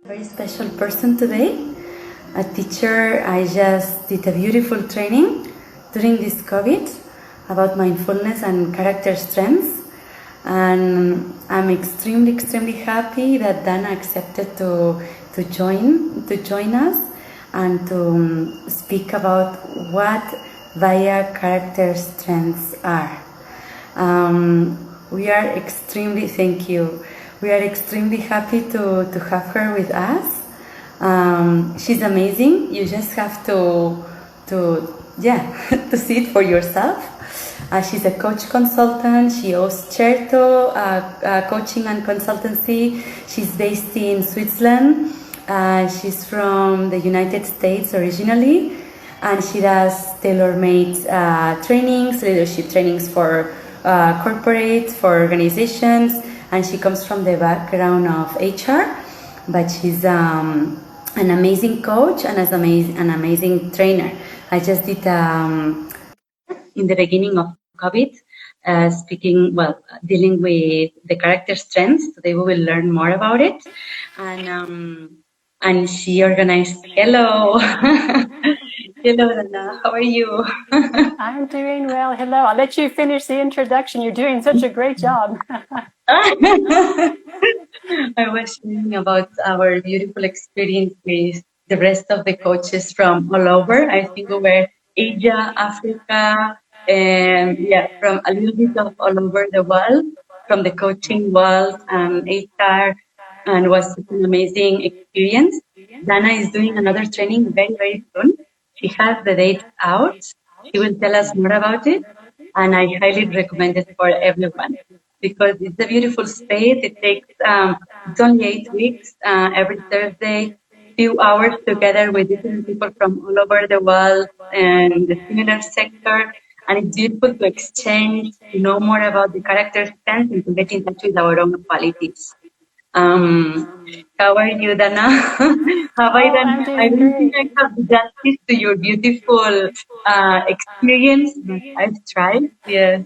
Very special person today, a teacher. I just did a beautiful training during this COVID about mindfulness and character strengths, and I'm extremely happy that Dana accepted to join us and to speak about what VIA character strengths are. We are extremely, thank you. We are extremely happy to have her with us. She's amazing. You just have to to see it for yourself. She's a coach consultant. She owns Certo Coaching and Consultancy. She's based in Switzerland. She's from the United States originally, and she does tailor-made trainings, leadership trainings for corporates, for organizations, and she comes from the background of HR, but she's an amazing coach and an amazing trainer. I just did in the beginning of COVID, dealing with the character strengths. Today we will learn more about it, and she organized. Hello. Hello, Dana. How are you? I'm doing well. Hello. I'll let you finish the introduction. You're doing such a great job. I was sharing about our beautiful experience with the rest of the coaches from all over. I think we were Asia, Africa, and from a little bit of all over the world, from the coaching world and HR, and was such an amazing experience. Dana is doing another training very soon. She has the date out. She will tell us more about it, and I highly recommend it for everyone because it's a beautiful space. It takes it's only 8 weeks, every Thursday, few hours together with different people from all over the world and the similar sector. And it's beautiful to exchange, to know more about the character strengths and to get in touch with our own qualities. How are you, Dana? Have I done? I'm doing I don't think great. I have justice to your beautiful experience, but I've tried. Yes.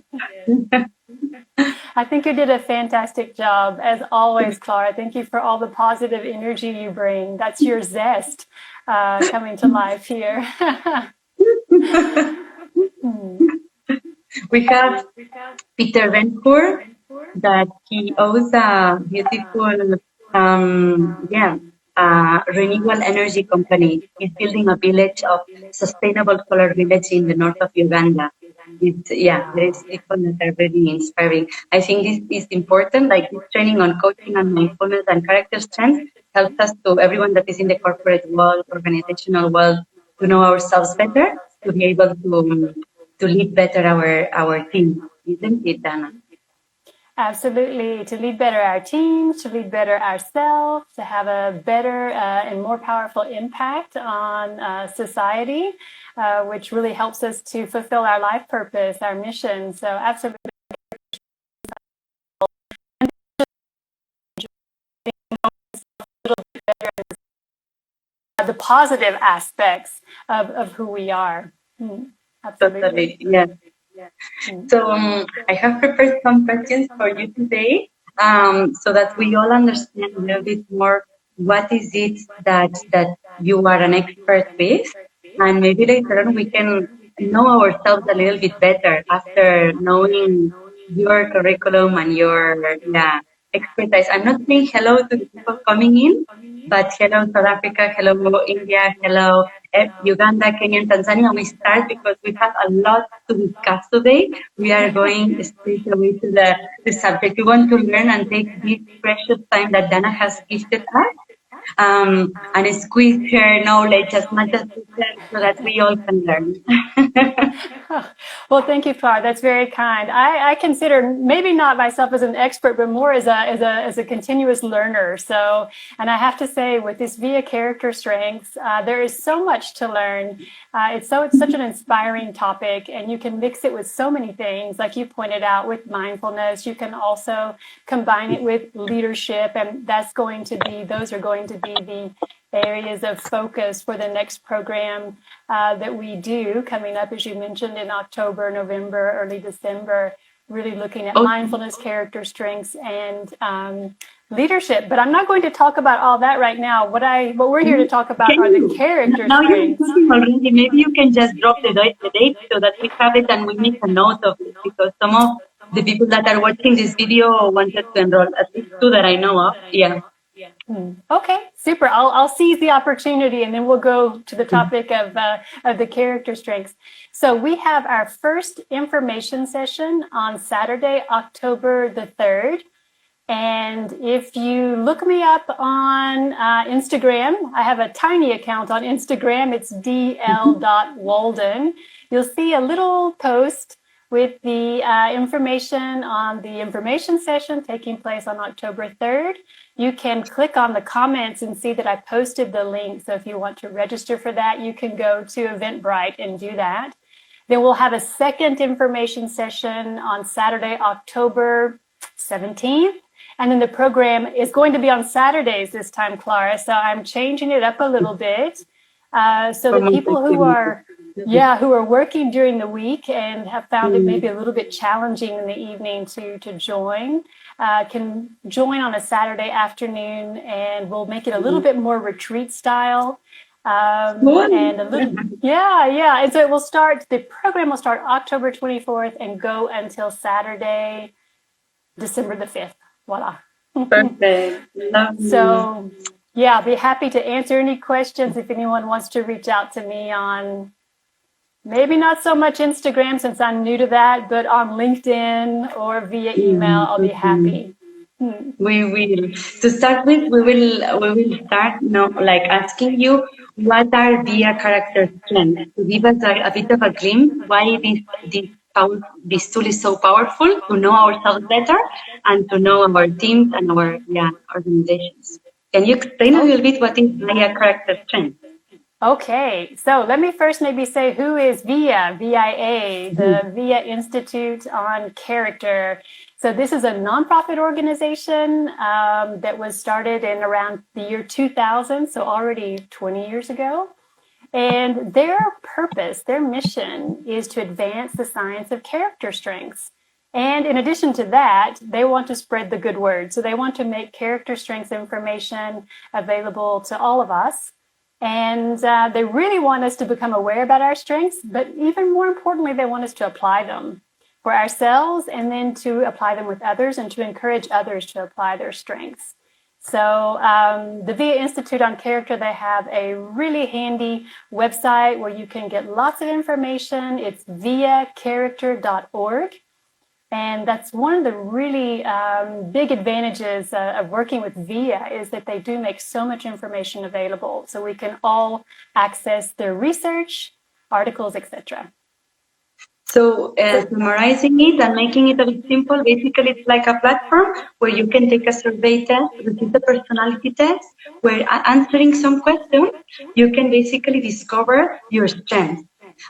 I think you did a fantastic job, as always, Clara. Thank you for all the positive energy you bring. That's your zest coming to life here. We have Peter Venkur, that he owns a beautiful, renewable energy company. He's building a village of sustainable solar village in the north of Uganda. There is people that are very inspiring. I think this is important, like this training on coaching and mindfulness and character strength helps us to everyone that is in the corporate world, organizational world, to know ourselves better, to be able to lead better our team, isn't it, Dana? Absolutely. To lead better our teams, to lead better ourselves, to have a better and more powerful impact on society, which really helps us to fulfill our life purpose, our mission. So absolutely. The positive aspects of who we are. Absolutely. Totally, yeah. So I have prepared some questions for you today, so that we all understand a little bit more what is it that you are an expert with, and maybe later on we can know ourselves a little bit better after knowing your curriculum and your expertise. I'm not saying hello to the people coming in, but hello South Africa, hello India, hello Uganda, Kenya, and Tanzania. We start because we have a lot to discuss today. We are going straight away to the subject. We want to learn and take this precious time that Dana has gifted us, and squeeze her knowledge as much as we can so that we all can learn. Well, thank you, Clara. That's very kind. I consider maybe not myself as an expert, but more as a continuous learner. So, and I have to say, with this VIA character strengths, there is so much to learn. It's such an inspiring topic, and you can mix it with so many things, like you pointed out, with mindfulness. You can also combine it with leadership, and those are going to be the areas of focus for the next program that we do coming up, as you mentioned, in October, November, early December. really looking at Okay. mindfulness, character strengths, and leadership. But I'm not going to talk about all that right now. What we're here to talk about Can are the you? character Now you're strengths. talking already. Maybe you can just drop the date so that we have it and we make a note of it, because some of the people that are watching this video wanted to enroll, at least two that I know of. Yeah. Okay, super. I'll seize the opportunity, and then we'll go to the topic of the character strengths. So we have our first information session on Saturday, October the 3rd. And if you look me up on Instagram, I have a tiny account on Instagram. It's dl.walden. You'll see a little post with the information on the information session taking place on October 3rd. You can click on the comments and see that I posted the link. So if you want to register for that, you can go to Eventbrite and do that. Then we'll have a second information session on Saturday, October 17th. And then the program is going to be on Saturdays this time, Clara. So I'm changing it up a little bit. So the people who are working during the week and have found it maybe a little bit challenging in the evening to join, can join on a Saturday afternoon, and we'll make it a little bit more retreat style. And a little, And so the program will start October 24th and go until Saturday, December the 5th. Voila. Perfect. So, I'll be happy to answer any questions if anyone wants to reach out to me on, maybe not so much Instagram since I'm new to that, but on LinkedIn or via email. I'll be happy. We will. To start with, we will start now, like asking you what are their character strengths, to give us a bit of a glimpse why this tool is so powerful, to know ourselves better and to know our teams and our organizations. Can you explain a little bit what is their character strength? Okay, so let me first maybe say who is VIA, VIA, the VIA Institute on Character. So this is a nonprofit organization that was started in around the year 2000, so already 20 years ago. And their purpose, their mission is to advance the science of character strengths. And in addition to that, they want to spread the good word. So they want to make character strengths information available to all of us. And they really want us to become aware about our strengths, but even more importantly, they want us to apply them for ourselves and then to apply them with others and to encourage others to apply their strengths. So the VIA Institute on Character, they have a really handy website where you can get lots of information. It's viacharacter.org. And that's one of the really big advantages of working with VIA is that they do make so much information available. So we can all access their research, articles, etc. So summarizing it and making it a bit simple, basically it's like a platform where you can take a survey test, which is a personality test, where answering some questions, you can basically discover your strengths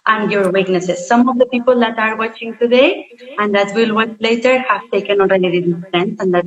and your weaknesses. Some of the people that are watching today and that will watch later have taken already these strengths and that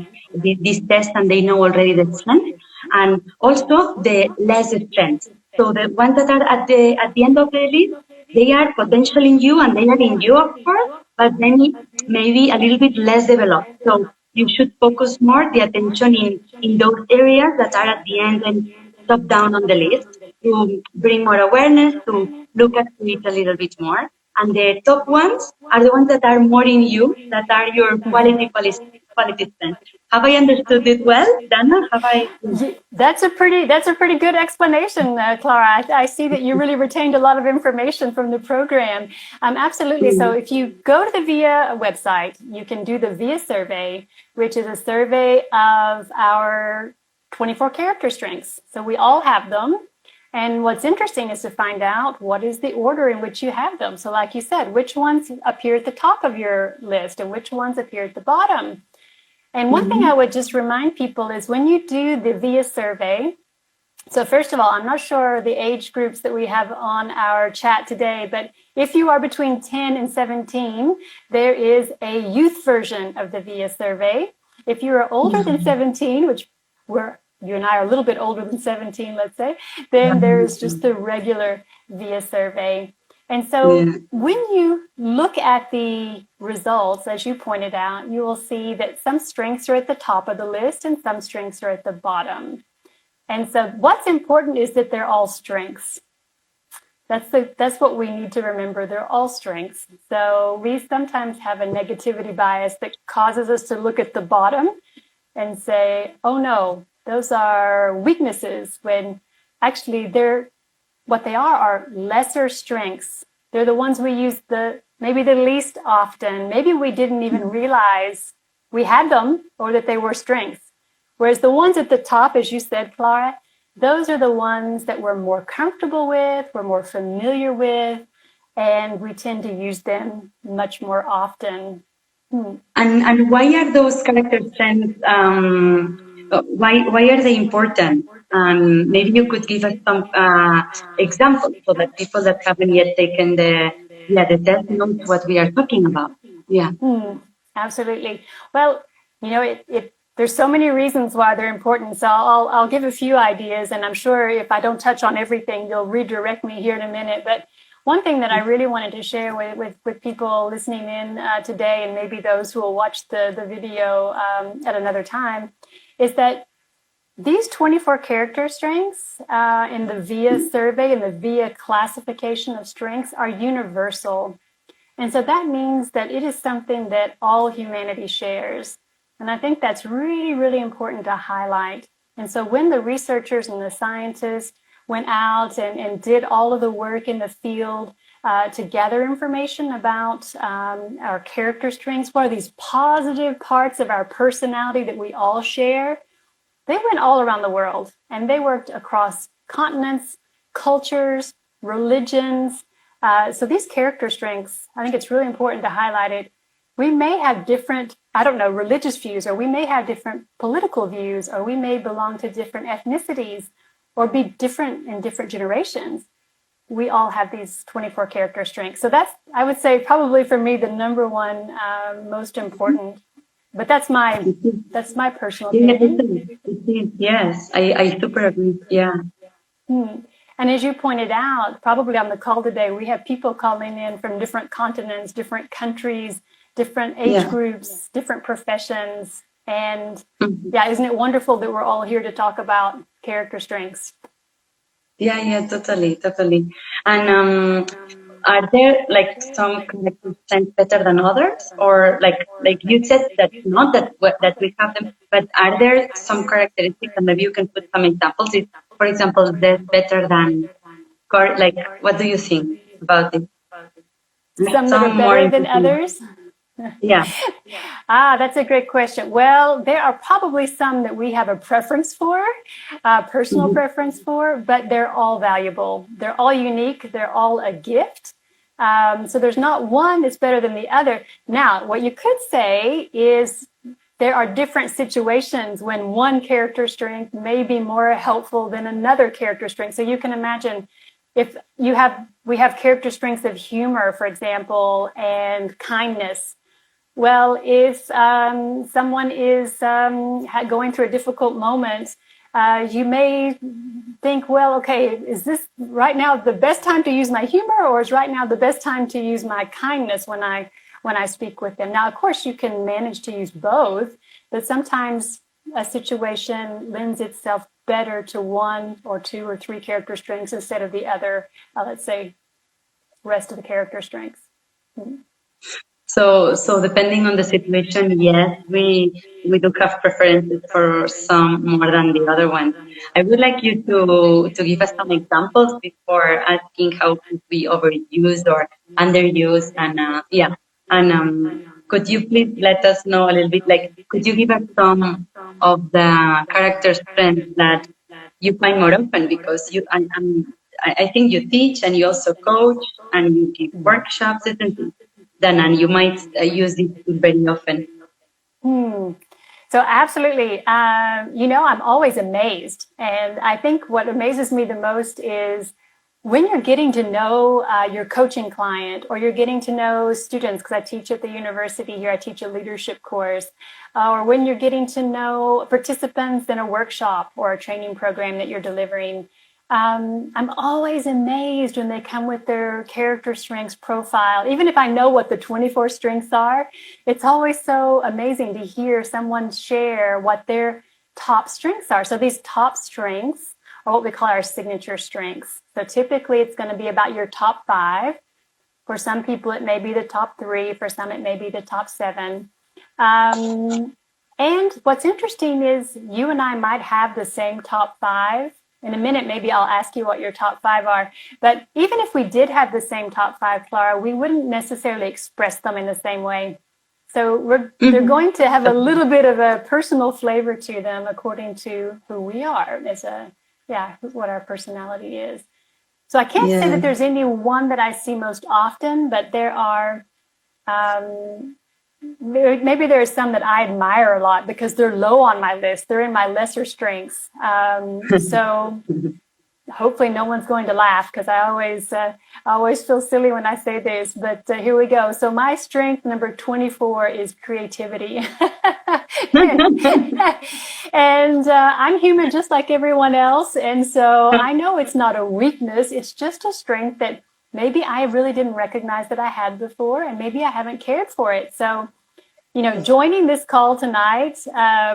this test, and they know already the strengths and also the less strengths. So the ones that are at the end of the list, they are potential in you and they are in you, of course, but then maybe a little bit less developed. So you should focus more the attention in those areas that are at the end and top down on the list to bring more awareness, to look at it a little bit more. And the top ones are the ones that are more in you, that are your quality strengths. Have I understood it well, Dana? That's a pretty good explanation, Clara. I see that you really retained a lot of information from the program. Absolutely. So if you go to the VIA website, you can do the VIA survey, which is a survey of our 24 character strengths. So we all have them. And what's interesting is to find out what is the order in which you have them. So like you said, which ones appear at the top of your list and which ones appear at the bottom. And one thing I would just remind people is when you do the VIA survey, so first of all, I'm not sure the age groups that we have on our chat today, but if you are between 10 and 17, there is a youth version of the VIA survey. If you are older than 17, which you and I are a little bit older than 17, let's say, then there's just the regular VIA survey. And so when you look at the results, as you pointed out, you will see that some strengths are at the top of the list and some strengths are at the bottom. And so what's important is that they're all strengths. That's what we need to remember. They're all strengths. So we sometimes have a negativity bias that causes us to look at the bottom and say, oh no, those are weaknesses, when actually what they are lesser strengths. They're the ones we use maybe the least often. Maybe we didn't even realize we had them or that they were strengths. Whereas the ones at the top, as you said, Clara, those are the ones that we're more comfortable with, we're more familiar with, and we tend to use them much more often. And why are those character strengths? Why are they important? Maybe you could give us some examples so that people that haven't yet taken the test knows what we are talking about. Yeah. Absolutely. Well, there's so many reasons why they're important. So I'll give a few ideas, and I'm sure if I don't touch on everything, you'll redirect me here in a minute. But one thing that I really wanted to share with people listening in today, and maybe those who will watch the video at another time, is that these 24 character strengths in the VIA survey and the VIA classification of strengths are universal. And so that means that it is something that all humanity shares. And I think that's really, really important to highlight. And so when the researchers and the scientists went out and did all of the work in the field to gather information about our character strengths, what are these positive parts of our personality that we all share, they went all around the world, and they worked across continents, cultures, religions. So these character strengths, I think it's really important to highlight it. We may have different, religious views, or we may have different political views, or we may belong to different ethnicities, or be different in different generations. We all have these 24 character strengths. So that's, I would say, probably for me, the number one most important. But that's my personal opinion. Yes, I super agree. Yeah. And as you pointed out, probably on the call today, we have people calling in from different continents, different countries, different age groups, different professions. And isn't it wonderful that we're all here to talk about character strengths? Yeah, totally. And are there some character strengths better than others, or like you said that not that we have them, but are there some characteristics, and maybe you can put some examples? For example, they're better than what do you think about it? Some that are better than others? Yeah. That's a great question. Well, there are probably some that we have a preference for, personal preference for, but they're all valuable. They're all unique. They're all a gift. So there's not one that's better than the other. Now, what you could say is there are different situations when one character strength may be more helpful than another character strength. So you can imagine if we have character strengths of humor, for example, and kindness. Well, if someone is going through a difficult moment, you may think, well, okay, is this right now the best time to use my humor, or is right now the best time to use my kindness when I speak with them? Now, of course, you can manage to use both, but sometimes a situation lends itself better to one or two or three character strengths instead of the other, let's say, rest of the character strengths. So depending on the situation, yes, we do have preferences for some more than the other ones. I would like you to give us some examples before asking how could we overuse or underuse, and could you please let us know a little bit, could you give us some of the character strengths that you find more often, because I think you teach and you also coach and you give workshops, isn't it? And you might use this very often. So absolutely. I'm always amazed. And I think what amazes me the most is when you're getting to know your coaching client, or you're getting to know students, because I teach at the university here, I teach a leadership course, or when you're getting to know participants in a workshop or a training program that you're delivering. I'm always amazed when they come with their character strengths profile. Even if I know what the 24 strengths are, it's always so amazing to hear someone share what their top strengths are. So these top strengths are what we call our signature strengths. So typically it's going to be about your top 5. For some people, it may be the top 3. For some, it may be the top 7. And what's interesting is you and I might have the same top 5. In a minute, maybe I'll ask you what your top 5 are. But even if we did have the same top 5, Clara, we wouldn't necessarily express them in the same way. So they're going to have a little bit of a personal flavor to them according to who we are what our personality is. So I can't say that there's any one that I see most often, but there are, maybe there are some that I admire a lot because they're low on my list. They're in my lesser strengths. So hopefully no one's going to laugh because I always feel silly when I say this, but here we go. So my strength number 24 is creativity. And I'm human just like everyone else. And so I know it's not a weakness. It's just a strength that maybe I really didn't recognize that I had before, and maybe I haven't cared for it. So, joining this call tonight,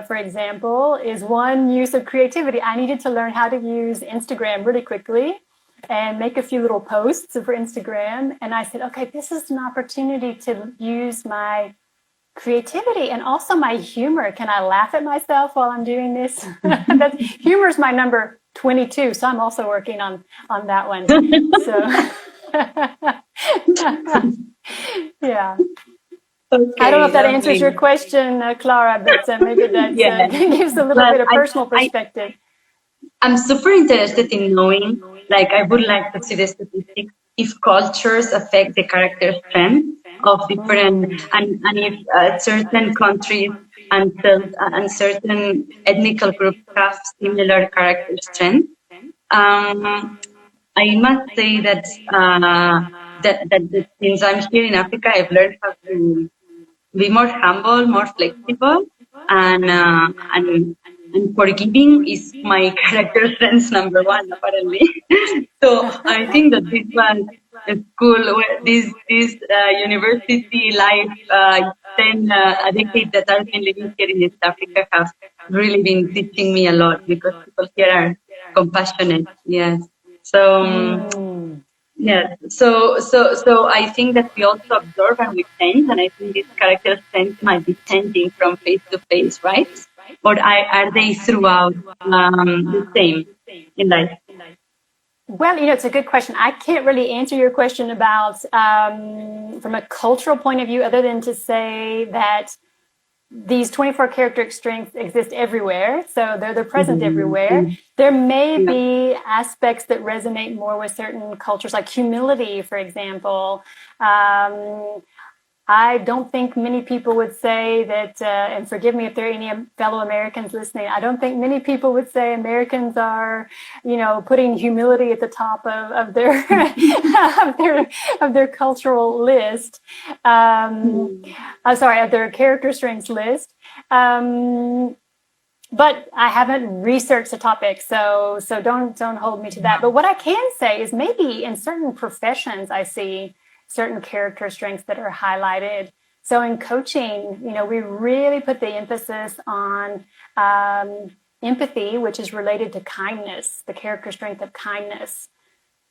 for example, is one use of creativity. I needed to learn how to use Instagram really quickly and make a few little posts for Instagram. And I said, okay, this is an opportunity to use my creativity and also my humor. Can I laugh at myself while I'm doing this? Humor is my number 22, so I'm also working on that one. So, yeah. Okay, I don't know if that answers your question, Clara, but maybe that gives a little bit of personal perspective. I'm super interested in knowing, I would like to see the statistics, if cultures affect the character strength of different, and if certain countries and certain ethnical groups have similar character strength. I must say that since I'm here in Africa, I've learned how to be more humble, more flexible, and forgiving is my character strength number 1, apparently. So I think that this one school, this university life, 10 a decade that I've been living here in East Africa has really been teaching me a lot, because people here are compassionate. Yes. So. Yeah, so I think that we also observe and we change, and I think these character strengths might be changing from face to face, right? Or are they throughout the same in life? Well, it's a good question. I can't really answer your question about from a cultural point of view, other than to say that these 24 character strengths exist everywhere, so they're present everywhere. There may be aspects that resonate more with certain cultures, like humility, for example. I don't think many people would say that, and forgive me if there are any fellow Americans listening, I don't think many people would say Americans are, putting humility at the top of their of their cultural list. Of their character strengths list. But I haven't researched the topic, so don't hold me to that. But what I can say is maybe in certain professions I see certain character strengths that are highlighted. So in coaching, we really put the emphasis on empathy, which is related to kindness, the character strength of kindness.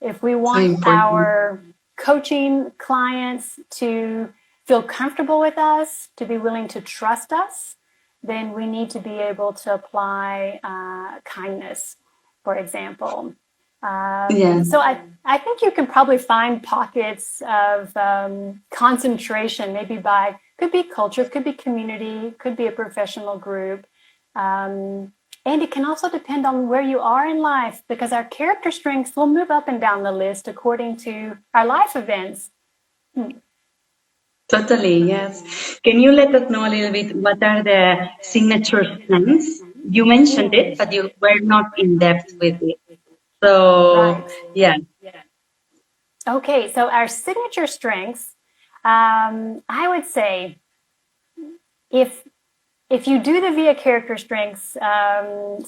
If we want our coaching clients to feel comfortable with us, to be willing to trust us, then we need to be able to apply kindness, for example. So I think you can probably find pockets of concentration, maybe could be culture, could be community, could be a professional group. And it can also depend on where you are in life, because our character strengths will move up and down the list according to our life events. Totally, yes. Can you let us know a little bit what are the signature strengths? You mentioned it, but you were not in depth with it. So, yeah. Okay, so our signature strengths, I would say, if if you do the VIA character strengths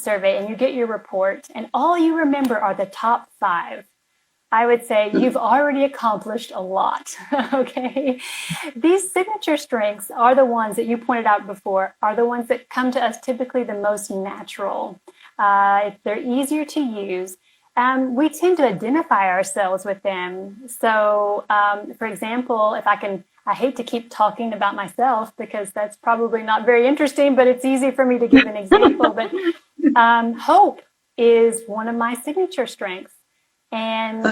survey and you get your report and all you remember are the top 5, I would say you've already accomplished a lot. Okay. These signature strengths are the ones that you pointed out before, are the ones that come to us typically the most natural. They're easier to use. We tend to identify ourselves with them. So, for example, I hate to keep talking about myself because that's probably not very interesting, but it's easy for me to give an example. But hope is one of my signature strengths. And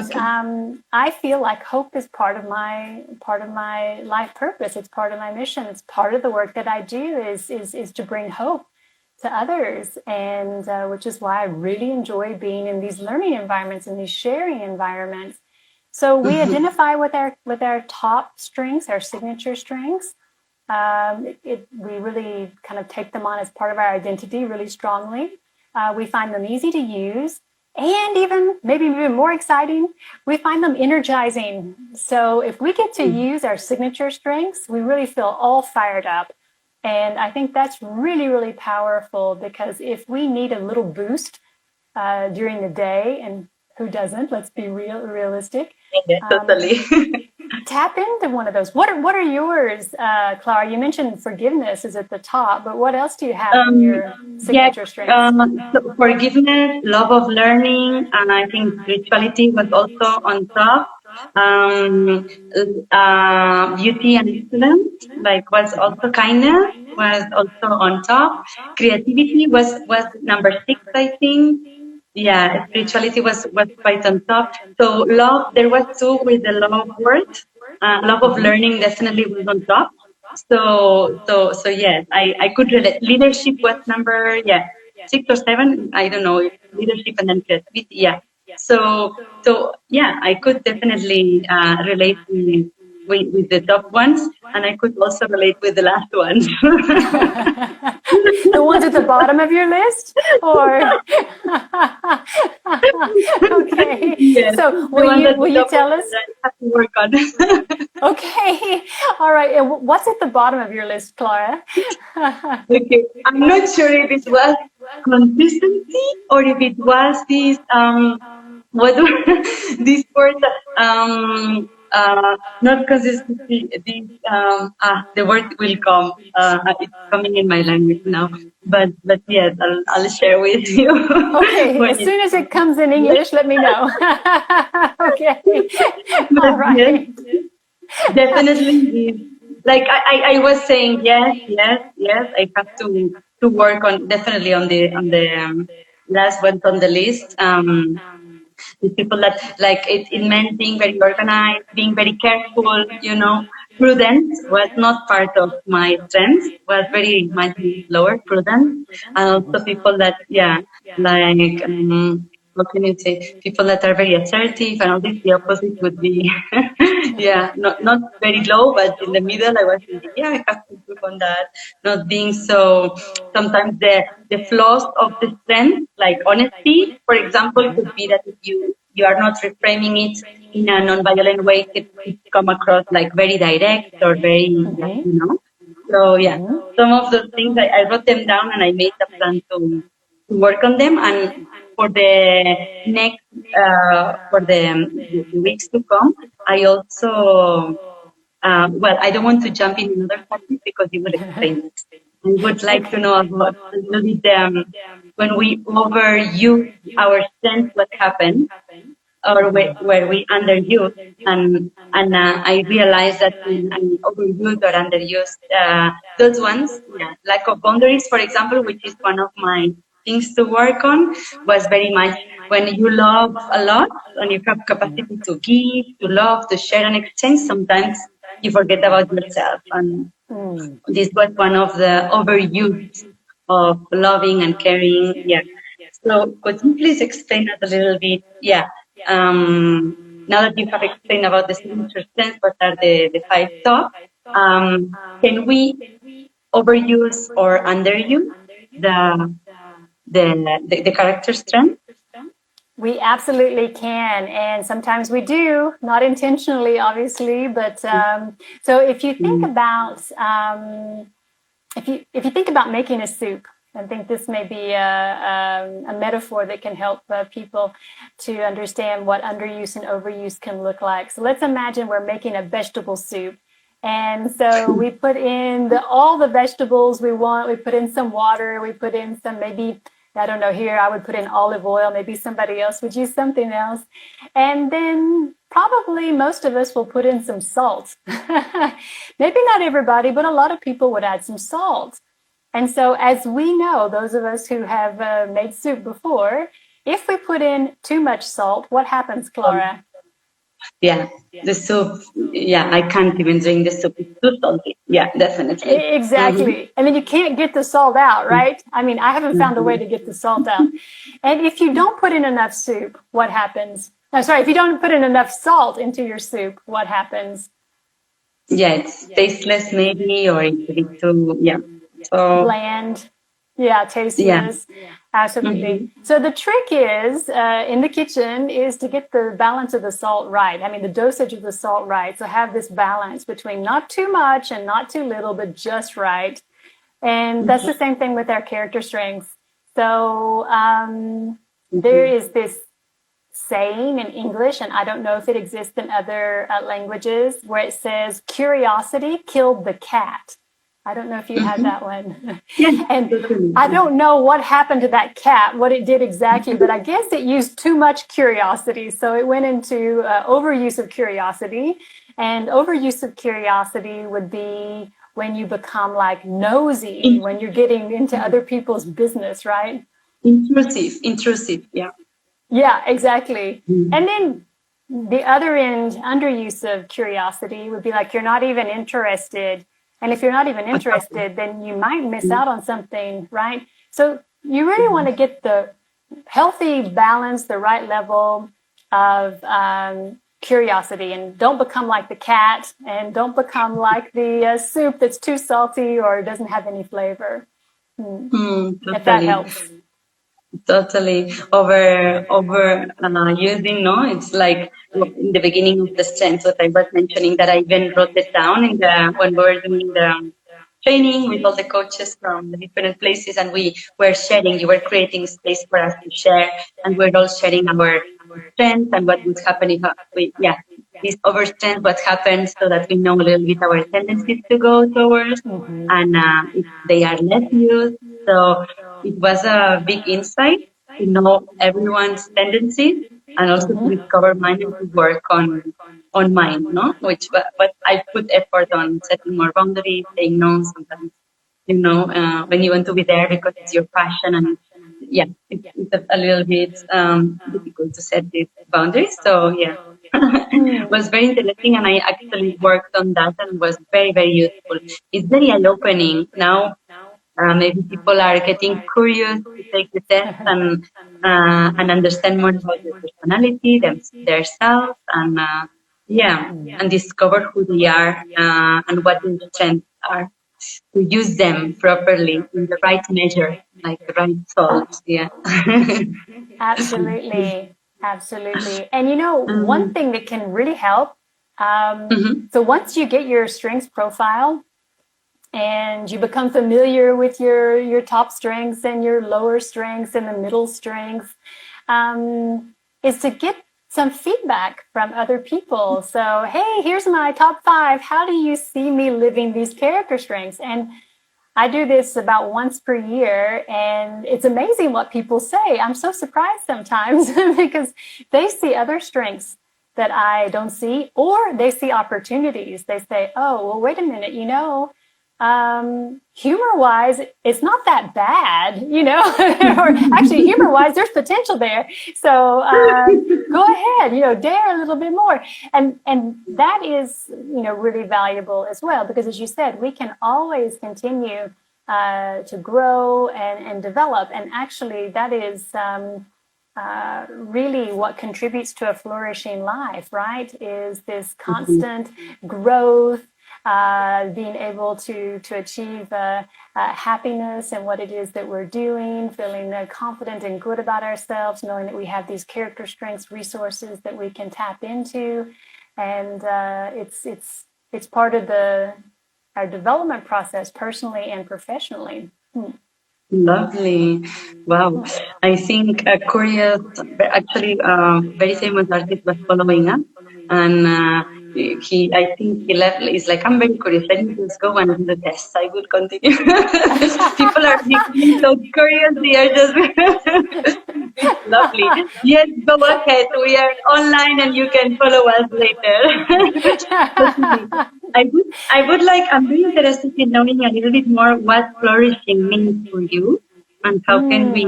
I feel like hope is part of my life purpose. It's part of my mission. It's part of the work that I do is to bring hope to others, and which is why I really enjoy being in these learning environments and these sharing environments. So we identify with our top strengths, our signature strengths. We really kind of take them on as part of our identity really strongly. We find them easy to use. And maybe even more exciting, we find them energizing. So if we get to use our signature strengths, we really feel all fired up. And I think that's really, really powerful, because if we need a little boost during the day, and who doesn't? Let's be realistic. Yeah, totally. Tap into one of those. What are yours, Clara? You mentioned forgiveness is at the top, but what else do you have in your signature strengths? So forgiveness, love of learning, and I think spirituality was also on top. Beauty and excellence, was also kindness, was also on top. Creativity was number 6, I think. Yeah, spirituality was quite on top. So love, there was 2 with the love word. Love of learning definitely was on top. So yes, I could relate. Leadership was number 6 or 7. I don't know. Leadership and then creativity. Yeah. So yeah, I could definitely relate with the top ones, and I could also relate with the last ones. The ones at the bottom of your list, or okay. Yes. So will you tell us? I have to work on. Okay. All right. And what's at the bottom of your list, Clara? Okay. I'm not sure if it was consistency or if it was this what this word not consistency. This the word will come. It's coming in my language now. But yes, I'll share with you. Okay. As soon as it comes in English, let me know. Okay. All right. Yes, definitely. Like I was saying, yes. I have to work on definitely on the last one on the list. The people that it meant being very organized, being very careful, prudence was not part of my strengths, was very much lower, prudence. And also people that, what can you say? People that are very assertive, and all this, the opposite would be, not very low, but in the middle. I was thinking, I have to improve on that. Not being so. Sometimes the flaws of the strength, like honesty, for example, could be that if you are not reframing it in a non-violent way, it come across like very direct or very, So yeah, some of those things I wrote them down and I made a plan to work on them. And for the next, for the weeks to come, I also, I don't want to jump in another topic because you will explain it. I would like to know about a little bit when we overuse our strength, what happens, or where we underuse, and I realized that when I overuse or underuse those ones, lack of boundaries, for example, which is one of my things to work on, was very much when you love a lot and you have capacity to give, to love, to share and exchange. Sometimes you forget about yourself, and this was one of the overuse of loving and caring. Yeah. So could you please explain us a little bit? Yeah. Now that you have explained about the signature strengths, what are the 5 top? Can we overuse or underuse the character strength? We absolutely can, and sometimes we do, not intentionally, obviously, but so if you think about if you think about making a soup, I think this may be a metaphor that can help people to understand what underuse and overuse can look like. So let's imagine we're making a vegetable soup. And so we put in all the vegetables we want. We put in some water. We put in some, maybe, I don't know, here I would put in olive oil. Maybe somebody else would use something else. And then probably most of us will put in some salt. Maybe not everybody, but a lot of people would add some salt. And so as we know, those of us who have made soup before, if we put in too much salt, what happens, Clara? Yeah, the soup. Yeah, I can't even drink the soup. It's too salty. Yeah, definitely. Exactly. And then you can't get the salt out, right? I mean, I haven't found a way to get the salt out. And if you don't put in enough soup, what happens? No, sorry, if you don't put in enough salt into your soup, what happens? Yeah, it's tasteless maybe, or it's a bit too, so bland. Yeah, tasteless. Yeah. Absolutely. So the trick is in the kitchen is to get the balance of the salt right. I mean, the dosage of the salt right. So have this balance between not too much and not too little, but just right. And that's the same thing with our character strengths. So there is this saying in English, and I don't know if it exists in other languages, where it says, curiosity killed the cat. I don't know if you had that one. And I don't know what happened to that cat, what it did exactly, but I guess it used too much curiosity. So it went into overuse of curiosity. And overuse of curiosity would be when you become like nosy, when you're getting into other people's business, right? Intrusive, yeah. Yeah, exactly. And then the other end, underuse of curiosity, would be like you're not even interested. And if you're not even interested, then you might miss out on something, right? So you really want to get the healthy balance, the right level of curiosity, and don't become like the cat, and don't become like the soup that's too salty or doesn't have any flavor. Totally. If that helps. Totally over using, no, it's like in the beginning of the sentence what I was mentioning, that I even wrote it down in the when we were doing the training with all the coaches from the different places, and we were sharing, you were creating space for us to share, and we're all sharing our strengths and what would happen if this overstrength, what happens, so that we know a little bit our tendencies to go towards, and if they are less used. So it was a big insight to know everyone's tendencies, and also to discover mine and to work on mine, no? But I put effort on setting more boundaries, saying no sometimes, when you want to be there because it's your passion, and it's a little bit difficult to set these boundaries. So it was very interesting, and I actually worked on that, and was very, very useful. It's very eye-opening now. Maybe people are getting curious to take the test and understand more about their personality, their self, and discover who they are and what their strengths are, to use them properly in the right measure, like the right salt. Yeah. Absolutely. Absolutely. And one thing that can really help, so once you get your strengths profile and you become familiar with your top strengths and your lower strengths and the middle strengths, is to get some feedback from other people. So, hey, here's my top 5. How do you see me living these character strengths? And I do this about once per year, and it's amazing what people say. I'm so surprised sometimes because they see other strengths that I don't see, or they see opportunities. They say, oh, well, wait a minute, humor-wise, it's not that bad, or actually humor-wise, there's potential there. So go ahead, dare a little bit more. And that is, really valuable as well, because as you said, we can always continue to grow and develop. And actually that is really what contributes to a flourishing life, right? Is this constant growth, being able to achieve happiness in what it is that we're doing, feeling confident and good about ourselves, knowing that we have these character strengths, resources that we can tap into, and it's part of the our development process personally and professionally. Lovely. Wow. I think curious, actually, very famous artist was following us. And I think he left, he's like, I'm very curious. Let me just go and do the test. I will continue. People are becoming so curious. They are just, it's lovely. Yes, go ahead. We are online and you can follow us later. Totally. I'm very interested in knowing a little bit more what flourishing means for you and how can we,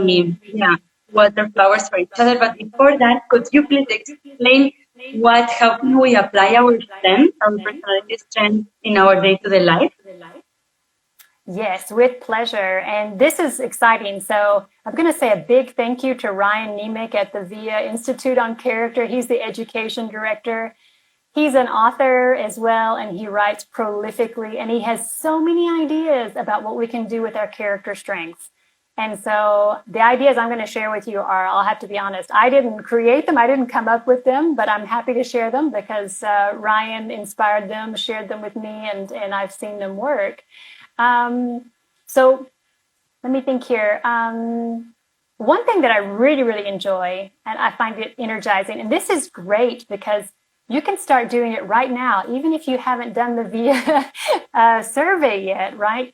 water flowers for each other. But before that, could you please explain how can we apply our strength, our personality strength in our day-to-day life? Yes, with pleasure. And this is exciting. So I'm going to say a big thank you to Ryan Nemec at the VIA Institute on Character. He's the education director. He's an author as well, and he writes prolifically, and he has so many ideas about what we can do with our character strengths. And so the ideas I'm going to share with you are, I'll have to be honest, I didn't create them, I didn't come up with them, but I'm happy to share them because Ryan inspired them, shared them with me, and I've seen them work. So let me think here. One thing that I really, really enjoy, and I find it energizing, and this is great because you can start doing it right now, even if you haven't done the VIA survey yet, right?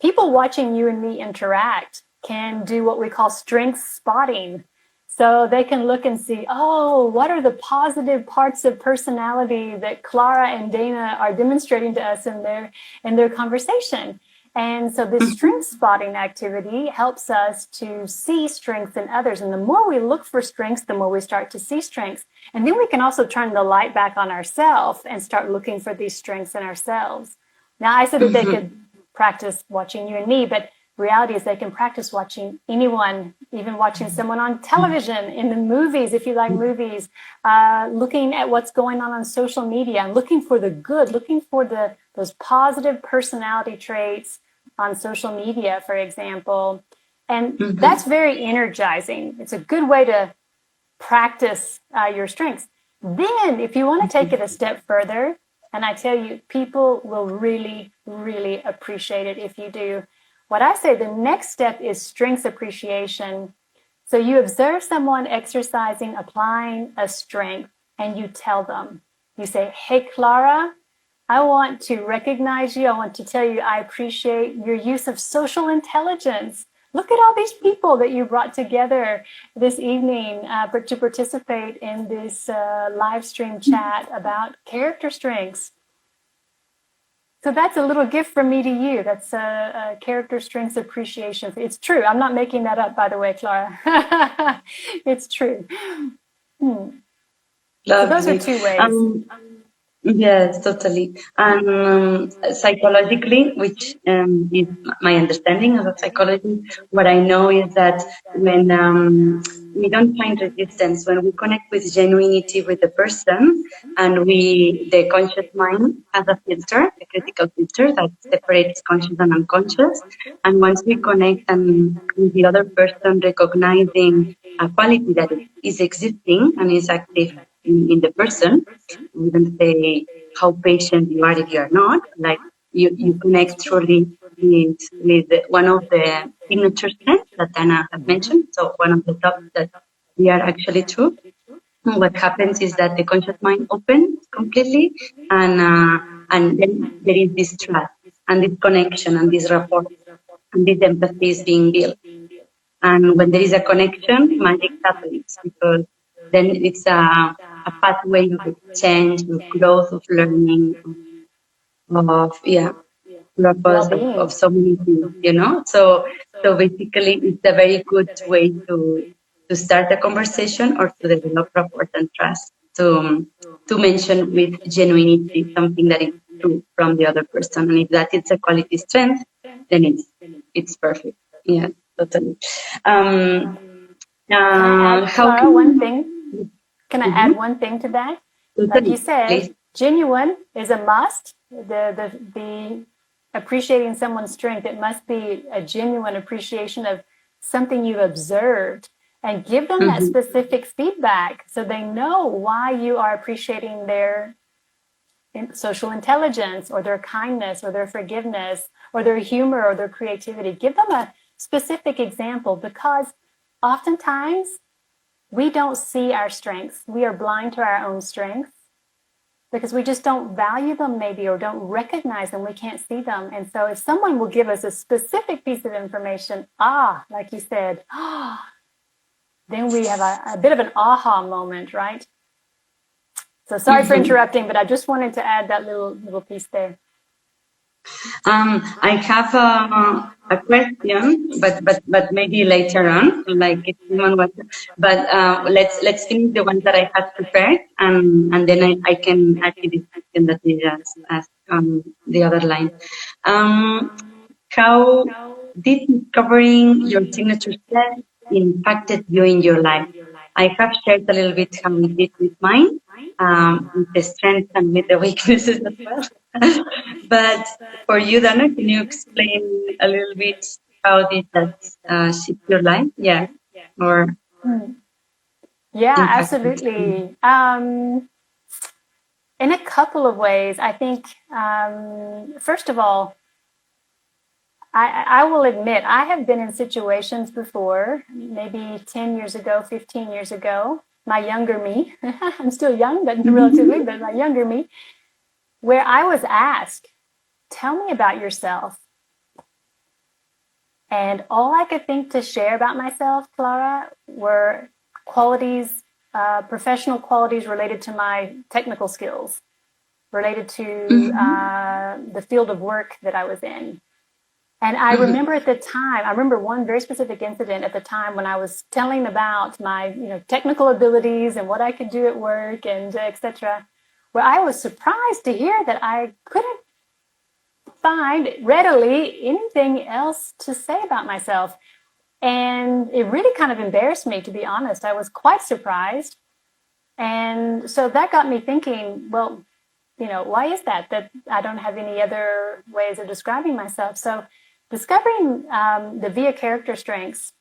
People watching you and me interact can do what we call strength spotting. So they can look and see, oh, what are the positive parts of personality that Clara and Dana are demonstrating to us in their conversation. And so this strength spotting activity helps us to see strengths in others. And the more we look for strengths, the more we start to see strengths. And then we can also turn the light back on ourselves and start looking for these strengths in ourselves. Now, I said that they could practice watching you and me, but reality is they can practice watching anyone, even watching someone on television, in the movies, if you like movies, looking at what's going on social media and looking for the good, looking for those positive personality traits on social media, for example. And that's very energizing. It's a good way to practice your strengths. Then if you want to take it a step further, and I tell you, people will really, really appreciate it if you do. What I say, the next step is strengths appreciation. So you observe someone exercising, applying a strength, and you tell them. You say, hey, Clara, I want to recognize you. I want to tell you I appreciate your use of social intelligence. Look at all these people that you brought together this evening to participate in this live stream chat about character strengths. So that's a little gift from me to you. That's a character strengths appreciation. It's true. I'm not making that up, by the way, Clara. It's true. So those are two ways. Yes, totally. And psychologically, which is my understanding of psychology, what I know is that when we don't find resistance, when we connect with genuinity with the person, and the conscious mind has a filter, a critical filter that separates conscious and unconscious. And once we connect and with the other person recognizing a quality that is existing and is active in the person, we don't say how patient you are if you are not, like you connect truly with one of the signature strengths that Dana had mentioned. So one of the topics that we are actually true. What happens is that the conscious mind opens completely, and then there is this trust and this connection and this rapport and this empathy is being built. And when there is a connection, magic happens because then it's a pathway of change, of growth, of learning, purpose of so many things, you know. So basically, it's a very good way to start a conversation or to develop rapport and trust. To mention with genuinity something that is true from the other person, and if that is a quality strength, then it's perfect. Yeah, totally. One thing? Can I add one thing to that? Like you said, genuine is a must. The appreciating someone's strength, it must be a genuine appreciation of something you've observed, and give them that specific feedback so they know why you are appreciating their social intelligence or their kindness or their forgiveness or their humor or their creativity. Give them a specific example, because oftentimes we don't see our strengths. We are blind to our own strengths because we just don't value them maybe, or don't recognize them. We can't see them. And so if someone will give us a specific piece of information, like you said, then we have a bit of an aha moment, right? So sorry for interrupting, but I just wanted to add that little piece there. I have a question, but maybe later on, like if someone was. But let's finish the ones that I had prepared, and then I can ask you this question that you just asked on the other line. How did discovering your signature set impacted you in your life? I have shared a little bit how it did with mine, with the strengths and with the weaknesses as well. But for you, Dana, can you explain a little bit how did that shift your life? Yeah, or yeah, impact absolutely. In a couple of ways, I think. First of all, I will admit I have been in situations before, maybe 10 years ago, 15 years ago, my younger me, I'm still young, but relatively, but my younger me, where I was asked, tell me about yourself. And all I could think to share about myself, Clara, were qualities, professional qualities related to my technical skills, related to the field of work that I was in. And I remember at the time, I remember one very specific incident at the time when I was telling about my, technical abilities and what I could do at work and etc., where I was surprised to hear that I couldn't find readily anything else to say about myself. And it really kind of embarrassed me, to be honest. I was quite surprised. And so that got me thinking, well, why is that I don't have any other ways of describing myself? So discovering the VIA character strengths,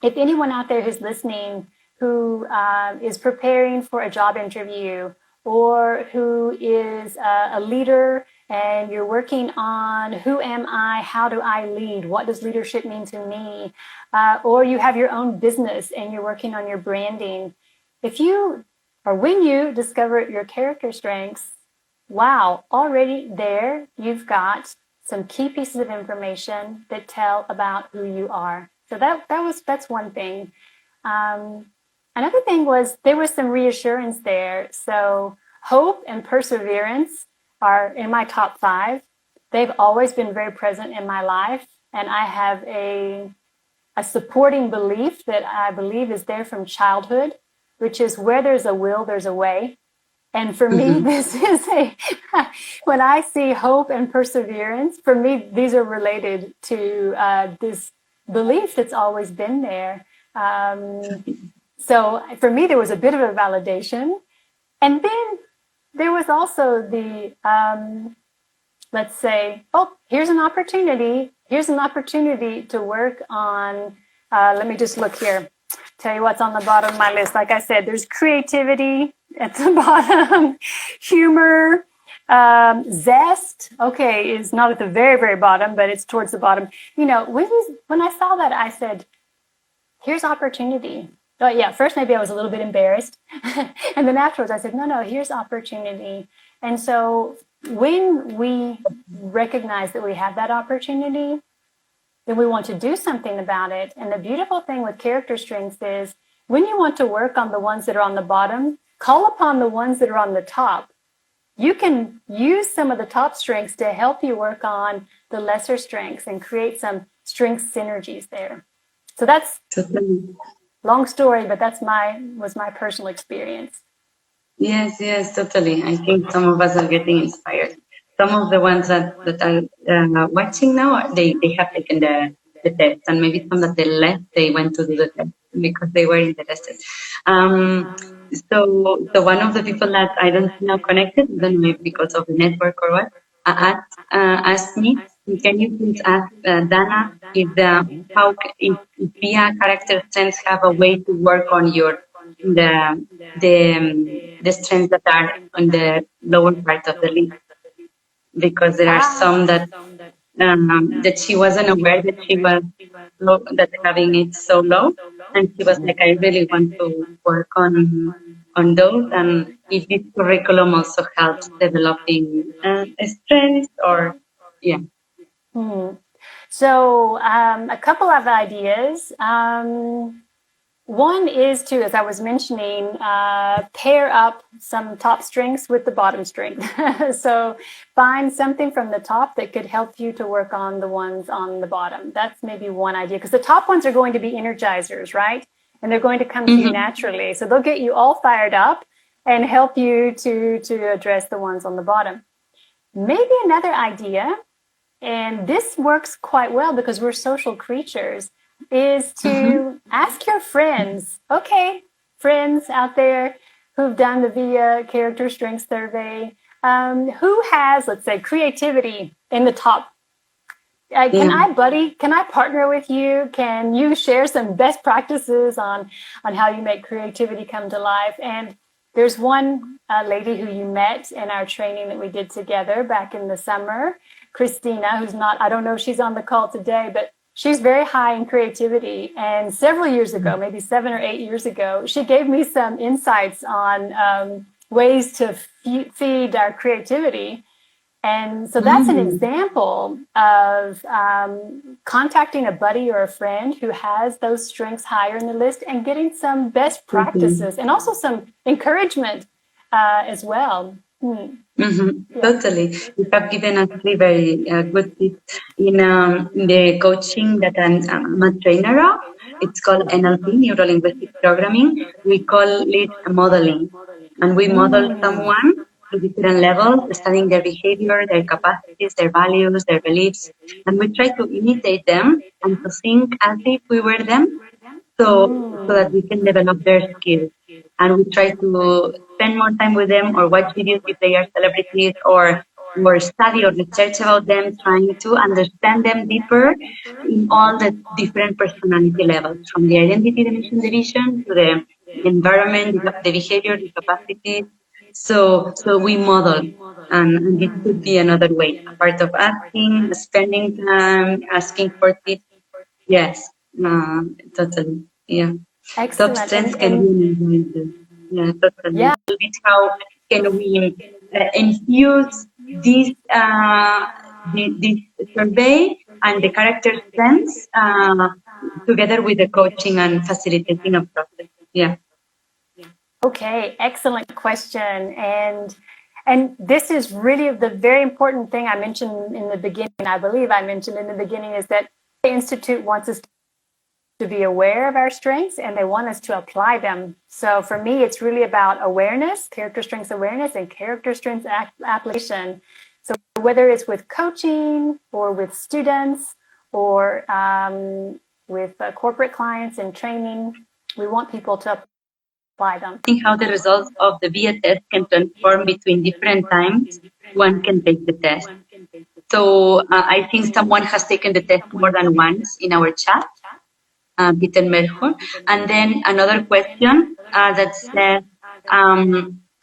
if anyone out there who's listening who is preparing for a job interview, or who is a leader and you're working on who am I, how do I lead, what does leadership mean to me, or you have your own business and you're working on your branding, when you discover your character strengths, wow, already there you've got some key pieces of information that tell about who you are. So that's one thing. Another thing was there was some reassurance there. So hope and perseverance are in my top 5. They've always been very present in my life. And I have a supporting belief that I believe is there from childhood, which is where there's a will, there's a way. And for me, this is when I see hope and perseverance, for me, these are related to this belief that's always been there. So for me, there was a bit of a validation. And then there was also the, let's say, here's an opportunity. Here's an opportunity to work on, let me just look here. Tell you what's on the bottom of my list. Like I said, there's creativity at the bottom, humor, zest. Okay, is not at the very, very bottom, but it's towards the bottom. When I saw that, I said, here's opportunity. Oh, yeah, first maybe I was a little bit embarrassed. And then afterwards I said, no, here's opportunity. And so when we recognize that we have that opportunity, then we want to do something about it. And the beautiful thing with character strengths is when you want to work on the ones that are on the bottom, call upon the ones that are on the top. You can use some of the top strengths to help you work on the lesser strengths and create some strength synergies there. So that's long story, but was my personal experience. Yes, totally. I think some of us are getting inspired. Some of the ones that are watching now, they have taken the test, and maybe some that they left, they went to do the test because they were interested. So one of the people that I don't see now connected, I don't know if because of the network or what, asked me, can you please ask Dana if VIA character strengths have a way to work on the the strengths that are on the lower part of the list, because there are some that she wasn't aware that she was low, that having it so low, and she was like, I really want to work on those, and if this curriculum also helps developing strengths or yeah. So a couple of ideas. One is to, as I was mentioning, pair up some top strengths with the bottom strength. So find something from the top that could help you to work on the ones on the bottom. That's maybe one idea, because the top ones are going to be energizers, right? And they're going to come to you naturally. So they'll get you all fired up and help you to address the ones on the bottom. Maybe another idea, and this works quite well because we're social creatures, is to ask your friends, okay, friends out there who've done the VIA character strength survey, who has, let's say, creativity in the top. Can I partner with you? Can you share some best practices on how you make creativity come to life? And there's one lady who you met in our training that we did together back in the summer, Christina, who's not, I don't know if she's on the call today, but she's very high in creativity. And several years ago, maybe 7 or 8 years ago, she gave me some insights on ways to feed our creativity. And so that's an example of contacting a buddy or a friend who has those strengths higher in the list and getting some best practices and also some encouragement as well. Totally. You have given us three very good tips in the coaching that I'm a trainer of. It's called NLP, Neuro Linguistic Programming. We call it modeling. And we model someone to different levels, studying their behavior, their capacities, their values, their beliefs. And we try to imitate them and to think as if we were them, so that we can develop their skills. And we try to spend more time with them or watch videos if they are celebrities or study or research about them, trying to understand them deeper in all the different personality levels, from the identity division to the environment, the behavior, the capacity. So we model, and this could be another way, a part of asking, spending time, asking for tips. Yes, totally. Yeah. Top Excellent. strengths can be an. Yeah, totally. Yeah. It's how can we infuse this this survey and the character strengths together with the coaching and facilitating of process. Yeah. Okay, excellent question. And this is really the very important thing I mentioned in the beginning, I believe I mentioned in the beginning, is that the Institute wants us to be aware of our strengths and they want us to apply them. So for me, it's really about awareness, character strengths awareness, and character strengths application. So whether it's with coaching or with students or with corporate clients and training, we want people to apply them. See how the results of the VIA test can transform between different times one can take the test. So I think someone has taken the test more than once in our chat. Peter Merhor. And then another question that says,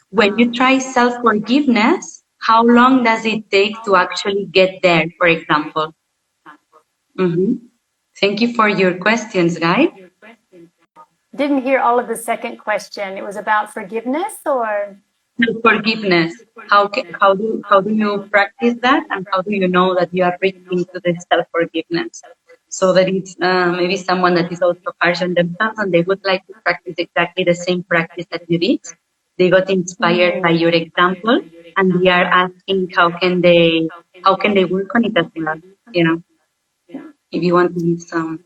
when you try self-forgiveness, how long does it take to actually get there, for example? Thank you for your questions, guys. Didn't hear all of the second question. It was about forgiveness or? Forgiveness. How do you practice that, and how do you know that you are reaching to the self-forgiveness? So that it's maybe someone that is also harsh on themselves and they would like to practice exactly the same practice that you did. They got inspired by your example and they are asking how can they work on it as well, you know. If you want to give some.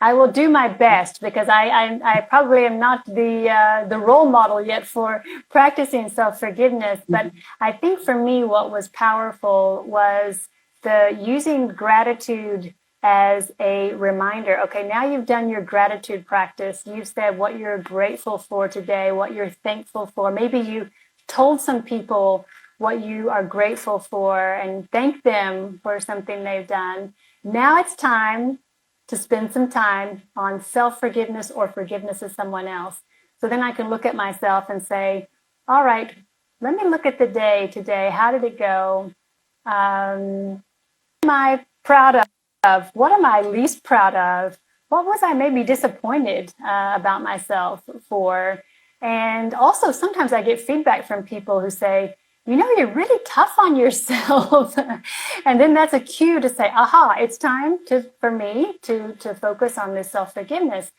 I will do my best because I probably am not the role model yet for practicing self-forgiveness. But I think for me, what was powerful was the using gratitude as a reminder. Okay, now you've done your gratitude practice. You've said what you're grateful for today, what you're thankful for. Maybe you told some people what you are grateful for and thank them for something they've done. Now it's time to spend some time on self-forgiveness or forgiveness of someone else. So then I can look at myself and say, all right, let me look at the day today. How did it go? What am I proud of? What am I least proud of? What was I maybe disappointed about myself for? And also, sometimes I get feedback from people who say, you know, you're really tough on yourself. And then that's a cue to say, aha, it's time for me to focus on this self-forgiveness.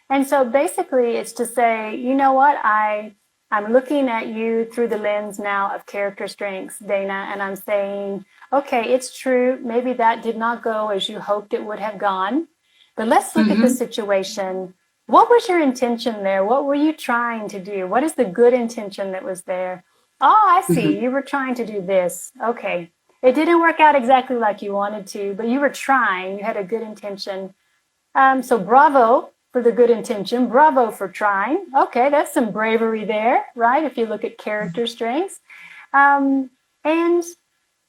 And so basically it's to say, you know what, I'm looking at you through the lens now of character strengths, Dana, and I'm saying, okay, it's true. Maybe that did not go as you hoped it would have gone. But let's look at the situation. What was your intention there? What were you trying to do? What is the good intention that was there? Oh, I see. You were trying to do this. Okay. It didn't work out exactly like you wanted to, but you were trying. You had a good intention. So bravo for the good intention. Bravo for trying. Okay, that's some bravery there, right? If you look at character strengths. And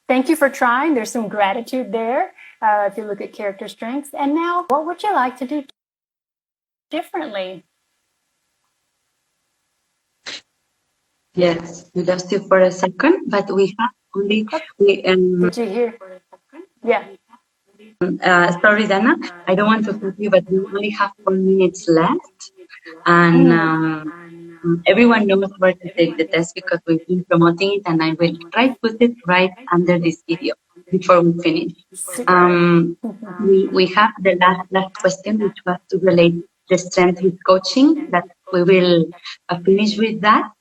thank you for trying. There's some gratitude there if you look at character strengths. And now, what would you like to do differently? Yes, we lost you for a second, but we have only. Did you hear? Yeah. Sorry, Dana, I don't want to keep you, but we only have 4 minutes left. And everyone knows where to take the test because we've been promoting it, and I will try to put it right under this video before we finish. We have the last question, which was to relate the strength with coaching. That we will finish with that.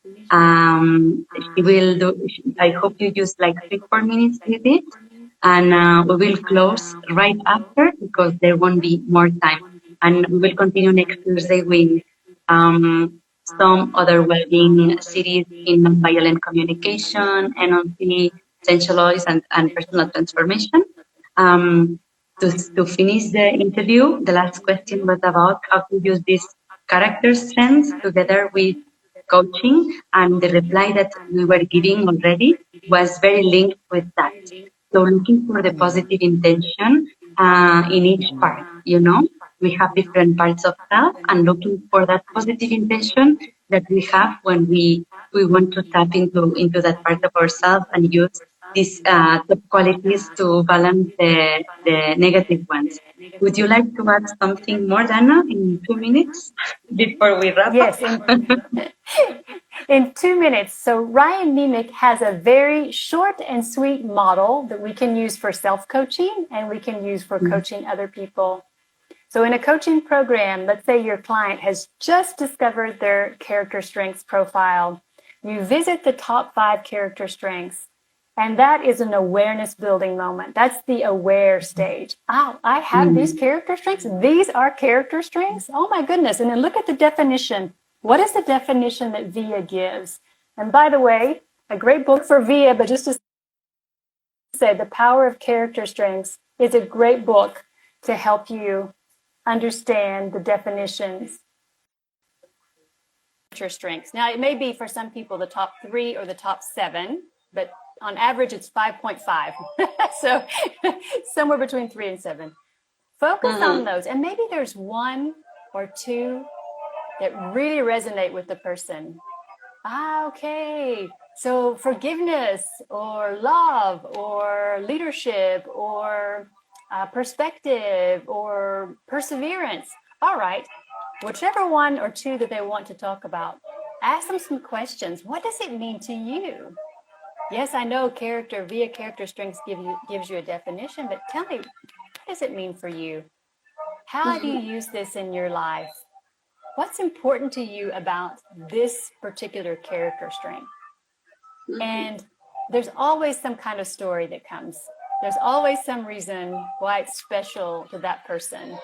She will do. I hope you use like 3-4 minutes with it, and we will close right after because there won't be more time. And we will continue next Thursday with some other well-being series in nonviolent communication, NLP, essential oils, and personal transformation. To finish the interview, the last question was about how to use these character strengths together with coaching, and the reply that we were giving already was very linked with that. So looking for the positive intention in each part, we have different parts of self, and looking for that positive intention that we have when we want to tap into that part of ourselves and use these top qualities to balance the negative ones. Would you like to add something more, Dana, in 2 minutes before we wrap Yes, up? in 2 minutes. So Ryan Nemick has a very short and sweet model that we can use for self-coaching and we can use for coaching other people. So in a coaching program, let's say your client has just discovered their character strengths profile. You visit the top 5 character strengths, and that is an awareness building moment. That's the aware stage. Oh, I have these character strengths. These are character strengths. Oh my goodness. And then look at the definition. What is the definition that VIA gives? And by the way, a great book for VIA, but just to say, The Power of Character Strengths is a great book to help you understand the definitions. Character strengths. Now, it may be for some people the top 3 or the top 7, but on average, it's 5.5. So somewhere between 3 and 7. Focus on those. And maybe there's 1 or 2 that really resonate with the person. Okay. So forgiveness or love or leadership or perspective or perseverance. All right. Whichever 1 or 2 that they want to talk about, ask them some questions. What does it mean to you? Yes, I know VIA character strengths gives you a definition, but tell me, what does it mean for you? How do you use this in your life? What's important to you about this particular character strength? And there's always some kind of story that comes. There's always some reason why it's special to that person.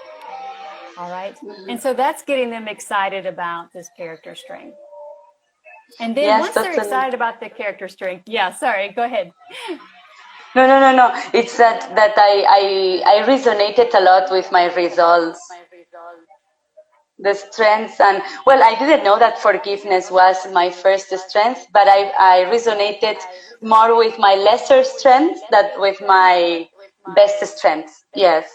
All right. And so that's getting them excited about this character strength. And then once they're excited about the character strength, sorry, go ahead. No. It's that I resonated a lot with my results, the strengths, and well, I didn't know that forgiveness was my first strength, but I resonated more with my lesser strengths than with my best strengths. Yes.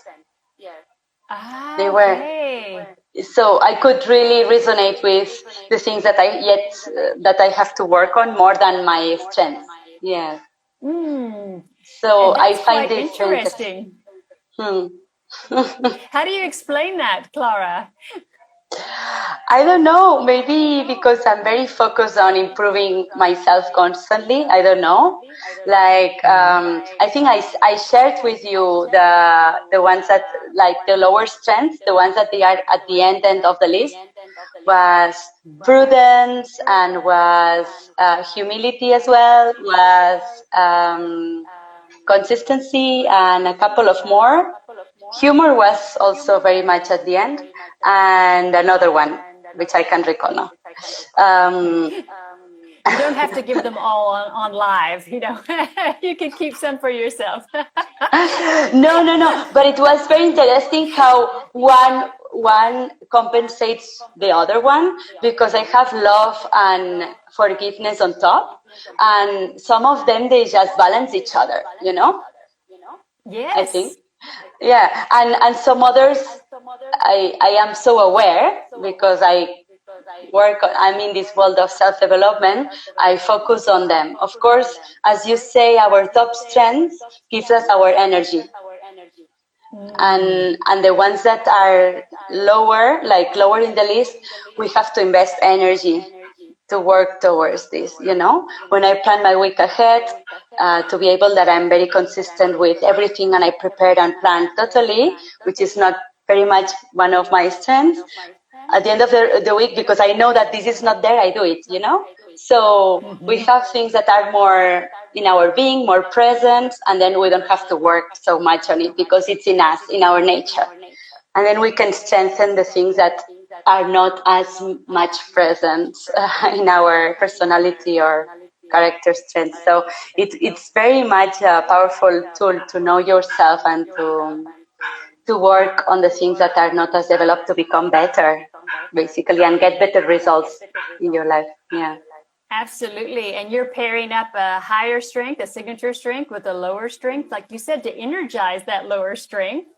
They were. Okay. so I could really resonate with the things that I have to work on more than my strengths. Yeah. So And I that's find quite this very interesting. interesting. Hmm. How do you explain that, Clara? I don't know, maybe because I'm very focused on improving myself constantly. I don't know. Like, I think I shared with you the ones that, like the lower strengths, the ones that they are at the end of the list, was prudence and was humility as well, was consistency and a couple of more. Humor was also very much at the end, and another one, which I can't recall now. You don't have to give them all on live, you know. You can keep some for yourself. No. But it was very interesting how one compensates the other one, because I have love and forgiveness on top, and some of them they just balance each other, I think. Yes. Yeah, and some others I am so aware, because I'm in this world of self-development. I focus on them. Of course, as you say, our top strengths gives us our energy. And the ones that are lower, like lower in the list, we have to invest energy to work towards this, when I plan my week ahead, to be able that I'm very consistent with everything and I prepared and planned totally, which is not very much one of my strengths. At the end of the week, because I know that this is not there, I do it, So we have things that are more in our being, more present, and then we don't have to work so much on it because it's in us, in our nature. And then we can strengthen the things that are not as much present in our personality or character strength. So it's very much a powerful tool to know yourself and to work on the things that are not as developed to become better, basically, and get better results in your life. Yeah. Absolutely. And you're pairing up a higher strength, a signature strength, with a lower strength, like you said, to energize that lower strength.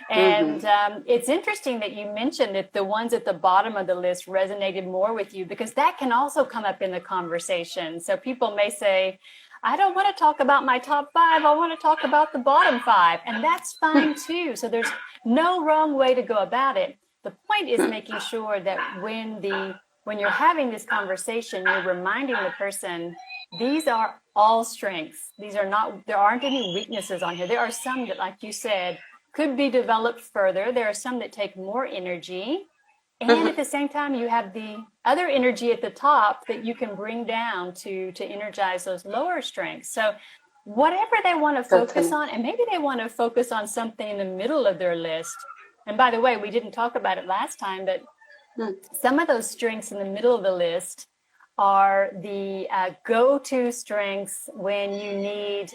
And it's interesting that you mentioned that the ones at the bottom of the list resonated more with you, because that can also come up in the conversation. So people may say, I don't want to talk about my top 5. I want to talk about the bottom 5. And that's fine too. So there's no wrong way to go about it. The point is making sure that when you're having this conversation, you're reminding the person, these are all strengths. There aren't any weaknesses on here. There are some that, like you said, could be developed further. There are some that take more energy. And at the same time, you have the other energy at the top that you can bring down to energize those lower strengths. So whatever they want to focus on, and maybe they want to focus on something in the middle of their list. And by the way, we didn't talk about it last time, but some of those strengths in the middle of the list are the go-to strengths when you need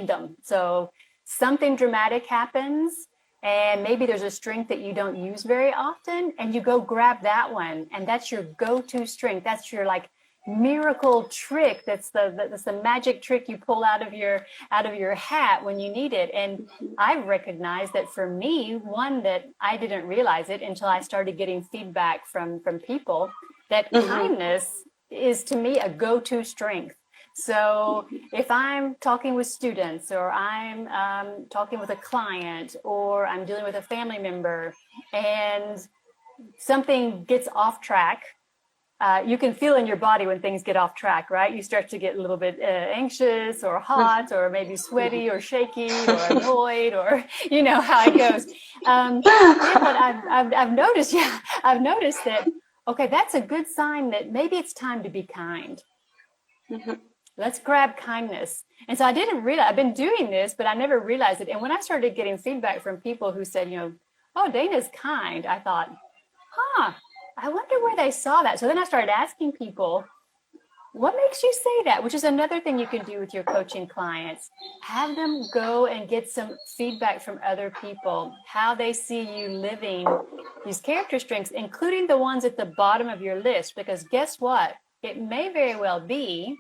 them. So something dramatic happens, and maybe there's a strength that you don't use very often, and you go grab that one, and that's your go-to strength. That's your like miracle trick. That's the magic trick you pull out of your hat when you need it. And I've recognized that for me, one that I didn't realize it until I started getting feedback from people, that kindness is to me a go-to strength. So if I'm talking with students, or I'm talking with a client, or I'm dealing with a family member, and something gets off track, you can feel in your body when things get off track, right? You start to get a little bit anxious or hot, or maybe sweaty or shaky or annoyed, or you know how it goes. But I've noticed that, okay, that's a good sign that maybe it's time to be kind. Let's grab kindness. And so I didn't realize, I've been doing this, but I never realized it. And when I started getting feedback from people who said, oh, Dana's kind, I thought, I wonder where they saw that. So then I started asking people, what makes you say that? Which is another thing you can do with your coaching clients. Have them go and get some feedback from other people, how they see you living these character strengths, including the ones at the bottom of your list. Because guess what? It may very well be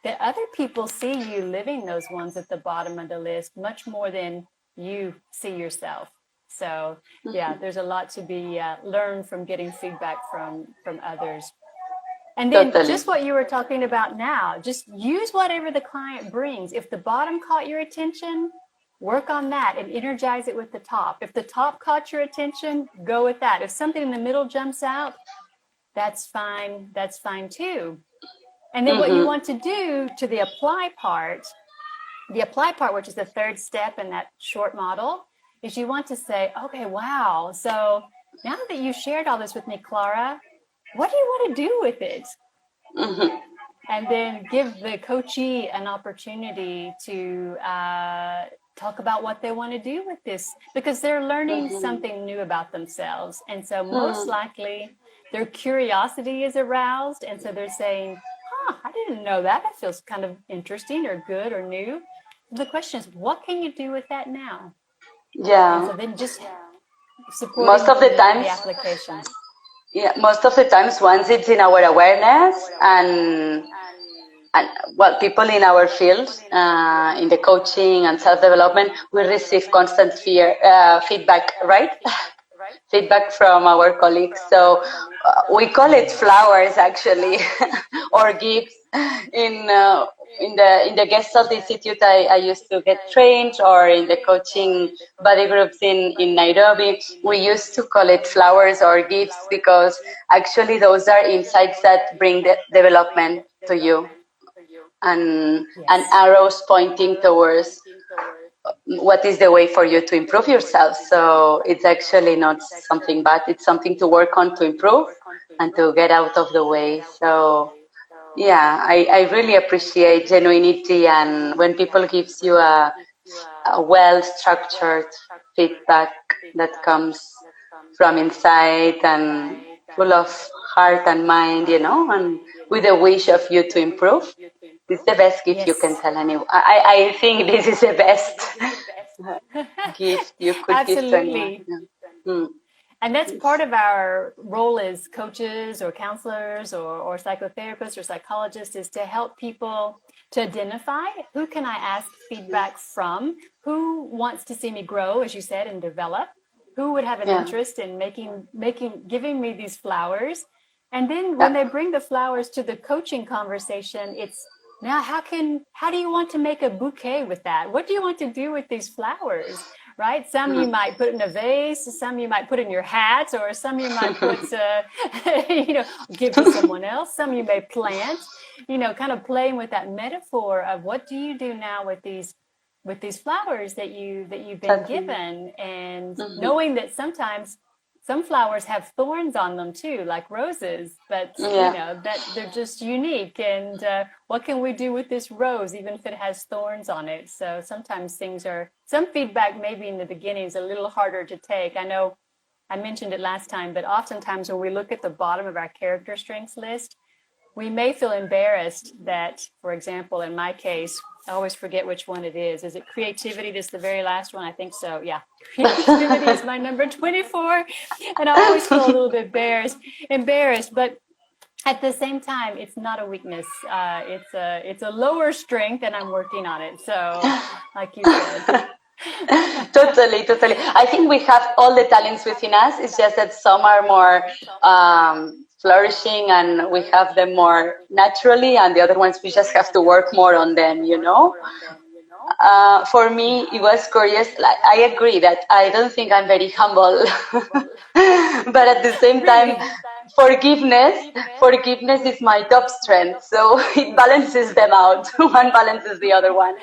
that other people see you living those ones at the bottom of the list much more than you see yourself. So yeah, there's a lot to be learned from getting feedback from others. And then just what you were talking about now, just use whatever the client brings. If the bottom caught your attention, work on that and energize it with the top. If the top caught your attention, go with that. If something in the middle jumps out, that's fine. That's fine too. And then what you want to do to the apply part, which is the third step in that short model, is you want to say, okay, wow. So now that you shared all this with me, Clara, what do you want to do with it? And then give the coachee an opportunity to talk about what they want to do with this, because they're learning something new about themselves. And so most likely their curiosity is aroused. And so they're saying, I didn't know that. That feels kind of interesting or good or new. The question is, what can you do with that now? Yeah. And so then just supporting most of the times, the application. Yeah, most of the times, once it's in our awareness and well, people in our field, in the coaching and self-development, we receive constant feedback, right? Feedback from our colleagues. So we call it flowers, actually, or gifts. In the Gestalt Institute, I used to get trained, or in the coaching body groups in Nairobi, we used to call it flowers or gifts, because actually those are insights that bring the development to you, and arrows pointing towards what is the way for you to improve yourself. So it's actually not something bad. It's something to work on, to improve and to get out of the way. So yeah, I really appreciate genuinity, and when people gives you a well-structured feedback that comes from inside and full of heart and mind, and with a wish of you to improve. It's the best gift you can tell anyone. I think this is the best gift you could give to anyone. Yeah. And that's part of our role as coaches or counselors or psychotherapists or psychologists, is to help people to identify who can I ask feedback from, who wants to see me grow, as you said, and develop, who would have an interest in giving me these flowers. And then when they bring the flowers to the coaching conversation, it's now how do you want to make a bouquet with that? What do you want to do with these flowers? Right? Some you might put in a vase, some you might put in your hat, or some you might put, give to someone else. Some you may plant, kind of playing with that metaphor of what do you do now with these flowers that you've been given, and knowing that sometimes some flowers have thorns on them too, like roses, but that they're just unique. And what can we do with this rose, even if it has thorns on it? So sometimes some feedback maybe in the beginning is a little harder to take. I know I mentioned it last time, but oftentimes when we look at the bottom of our character strengths list, we may feel embarrassed that, for example, in my case, I always forget which one it is. Is it creativity? This is the very last one? I think so. Yeah. Creativity is my number 24. And I always feel a little bit embarrassed. But at the same time, it's not a weakness. It's a lower strength, and I'm working on it. So, like you said. Totally. I think we have all the talents within us. It's just that some are more flourishing and we have them more naturally, and the other ones we just have to work more on them, For me, it was curious. I agree that I don't think I'm very humble, but at the same time, forgiveness is my top strength. So it balances them out. One balances the other one.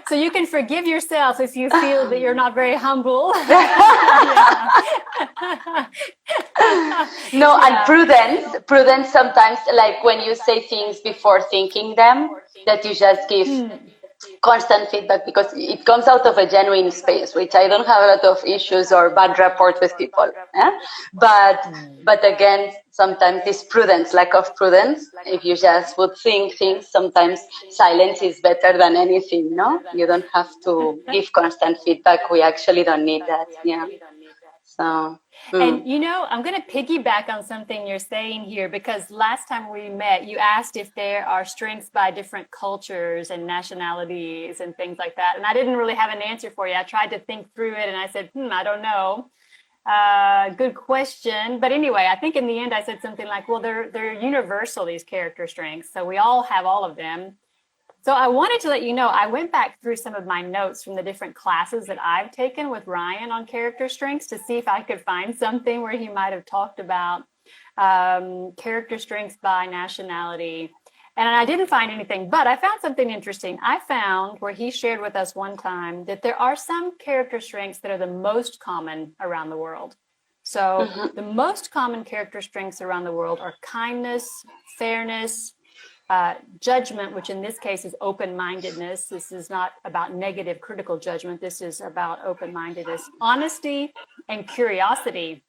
So you can forgive yourself if you feel that you're not very humble. No, and prudence sometimes, like when you say things before thinking them, that you just give constant feedback, because it comes out of a genuine space, which I don't have a lot of issues or bad rapport with people. But again, sometimes this prudence, lack of prudence, if you just would think things, sometimes silence is better than anything, no? You don't have to give constant feedback. We actually don't need that, So And, you know, I'm going to piggyback on something you're saying here, because last time we met, you asked if there are strengths by different cultures and nationalities and things like that. And I didn't really have an answer for you. I tried to think through it and I said, I don't know. Good question. But anyway, I think in the end, I said something like, well, they're universal, these character strengths. So we all have all of them. So I wanted to let you know, I went back through some of my notes from the different classes that I've taken with Ryan on character strengths to see if I could find something where he might have talked about character strengths by nationality. And I didn't find anything, but I found something interesting. I found where he shared with us one time that there are some character strengths that are the most common around the world. So the most common character strengths around the world are kindness, fairness, judgment, which in this case is open-mindedness. This is not about negative critical judgment. This is about open-mindedness, honesty, and curiosity.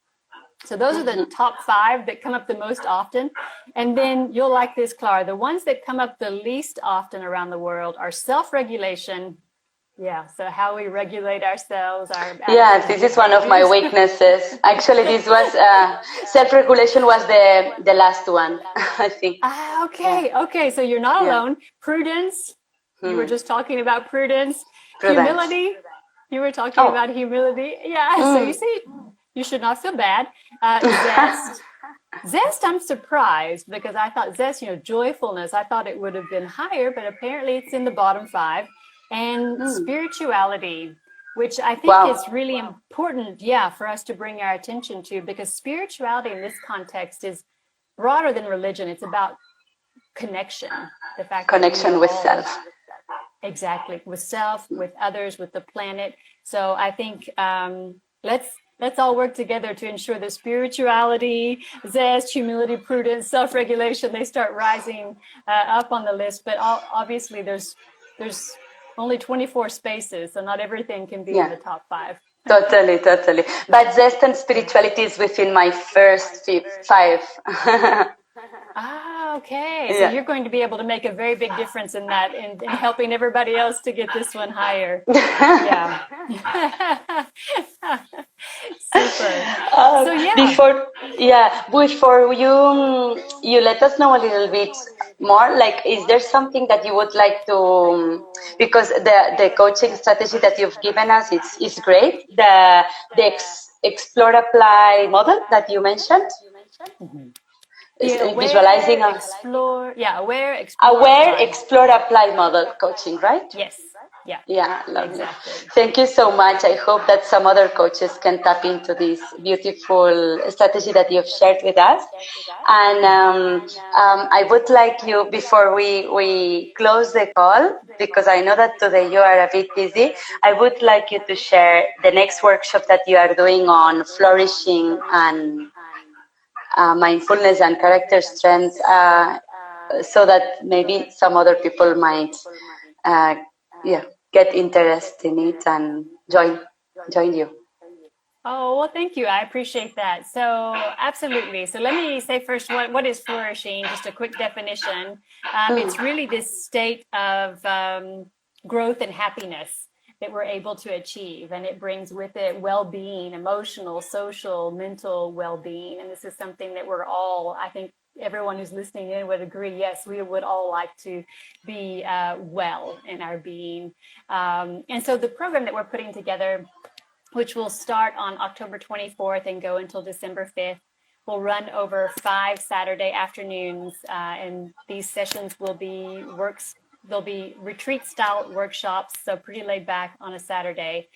So those are the top 5 that come up the most often. And then you'll like this, Clara. The ones that come up the least often around the world are self-regulation. Yeah, so how we regulate ourselves. Yeah, this is one of my weaknesses. Actually, this was self-regulation was the last one, I think. Okay. So you're not alone. Prudence. You were just talking about prudence. Humility. You were talking about humility. Yeah. So you see, you should not feel bad. Zest. Zest, I'm surprised because I thought zest, joyfulness, I thought it would have been higher, but apparently it's in the bottom 5. And spirituality, which I think is really important, for us to bring our attention to, because spirituality in this context is broader than religion. It's about connection. The fact connection with self. Exactly, with self, with others, with the planet. So I think let's all work together to ensure that spirituality, zest, humility, prudence, self-regulation, they start rising up on the list. But obviously there's only 24 spaces, so not everything can be in the top 5. Totally. But zest and spirituality is within my first 5. Okay. So you're going to be able to make a very big difference in that, in helping everybody else to get this one higher. Yeah. Super. Before you let us know a little bit more, like, is there something that you would like to, because the coaching strategy that you've given us is great. The explore apply model that you mentioned. Visualizing aware, explore, apply model coaching, right? Yes. Yeah, lovely. Exactly. Thank you so much. I hope that some other coaches can tap into this beautiful strategy that you've shared with us. And I would like you, before we close the call, because I know that today you are a bit busy, I would like you to share the next workshop that you are doing on flourishing and mindfulness and character strength, so that maybe some other people might get interest in it and join you. Oh, well, thank you. I appreciate that. So absolutely. So let me say first, what is flourishing? Just a quick definition. It's really this state of growth and happiness that we're able to achieve. And it brings with it well-being, emotional, social, mental well-being. And this is something that we're all, I think everyone who's listening in would agree, yes, we would all like to be well in our being. And so the program that we're putting together, which will start on October 24th and go until December 5th, will run over 5 Saturday afternoons. And these sessions will be There'll be retreat-style workshops, so pretty laid back on a Saturday.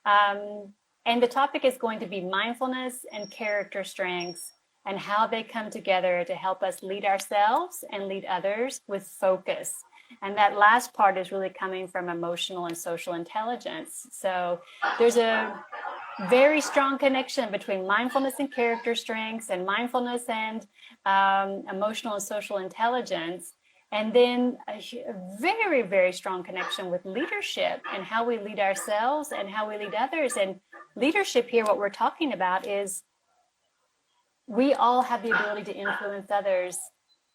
And the topic is going to be mindfulness and character strengths and how they come together to help us lead ourselves and lead others with focus. And that last part is really coming from emotional and social intelligence. So there's a very strong connection between mindfulness and character strengths, and mindfulness and emotional and social intelligence. And then a very, very strong connection with leadership and how we lead ourselves and how we lead others. And leadership here, what we're talking about is we all have the ability to influence others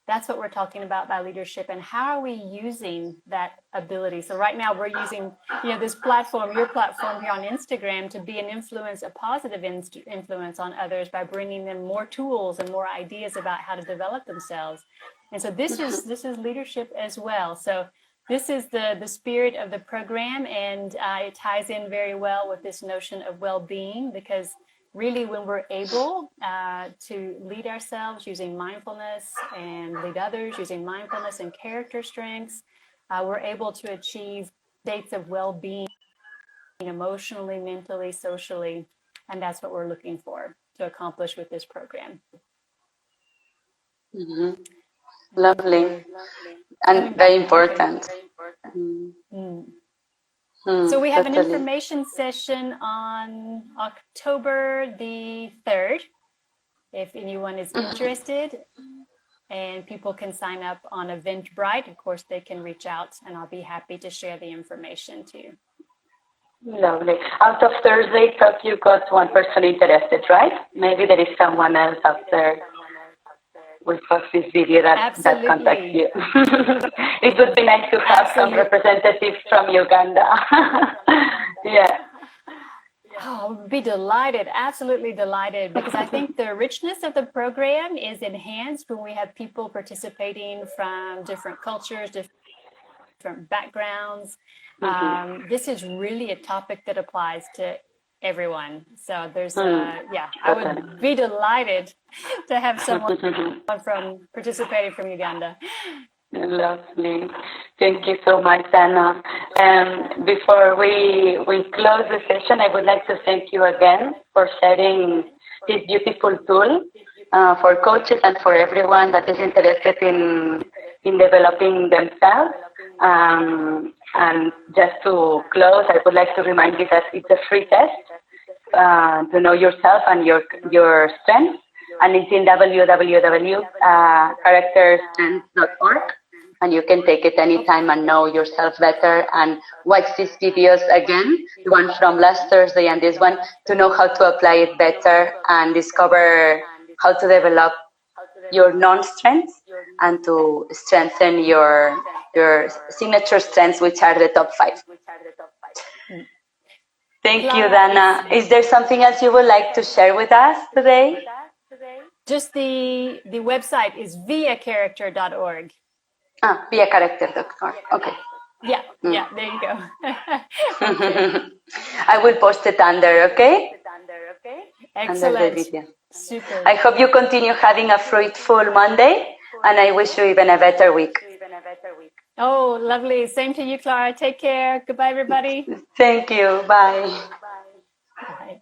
That's what we're talking about by leadership, and how are we using that ability? So right now we're using, this platform, your platform here on Instagram, to be an influence, a positive influence on others by bringing them more tools and more ideas about how to develop themselves. And so this is leadership as well. So this is the spirit of the program, and it ties in very well with this notion of well-being, because really, when we're able to lead ourselves using mindfulness and lead others using mindfulness and character strengths, we're able to achieve states of well-being emotionally, mentally, socially, and that's what we're looking for to accomplish with this program. Mm-hmm. Lovely. And very important. So we have an information session on October the 3rd, if anyone is interested, and people can sign up on Eventbrite. Of course, they can reach out, and I'll be happy to share the information too. Lovely. Out of Thursday talk, you got one person interested, right? Maybe there is someone else out there with this video that contacts you. It would be nice to have some representatives from Uganda. Yeah. Oh, I would be delighted, absolutely delighted, because I think the richness of the program is enhanced when we have people participating from different cultures, different backgrounds. This is really a topic that applies to everyone. So there's, I would be delighted to have someone participating from Uganda. Lovely. Thank you so much, Anna. Before we close the session, I would like to thank you again for sharing this beautiful tool for coaches and for everyone that is interested in developing themselves. And just to close, I would like to remind you that it's a free test to know yourself and your strengths. And it's in www.characterstrengths.org. And you can take it anytime and know yourself better and watch these videos again, the one from last Thursday and this one, to know how to apply it better and discover how to develop your non-strengths and to strengthen your signature strengths, which are the top 5. Thank you, Dana. Is there something else you would like to share with us today? Just the website is viacharacter.org. Viacharacter.org. Okay. Yeah, there you go. I will post it under, okay? Excellent. Under the video. Super. I hope you continue having a fruitful Monday, and I wish you even a better week. Oh, lovely. Same to you, Clara. Take care. Goodbye, everybody. Thank you. Bye. Bye.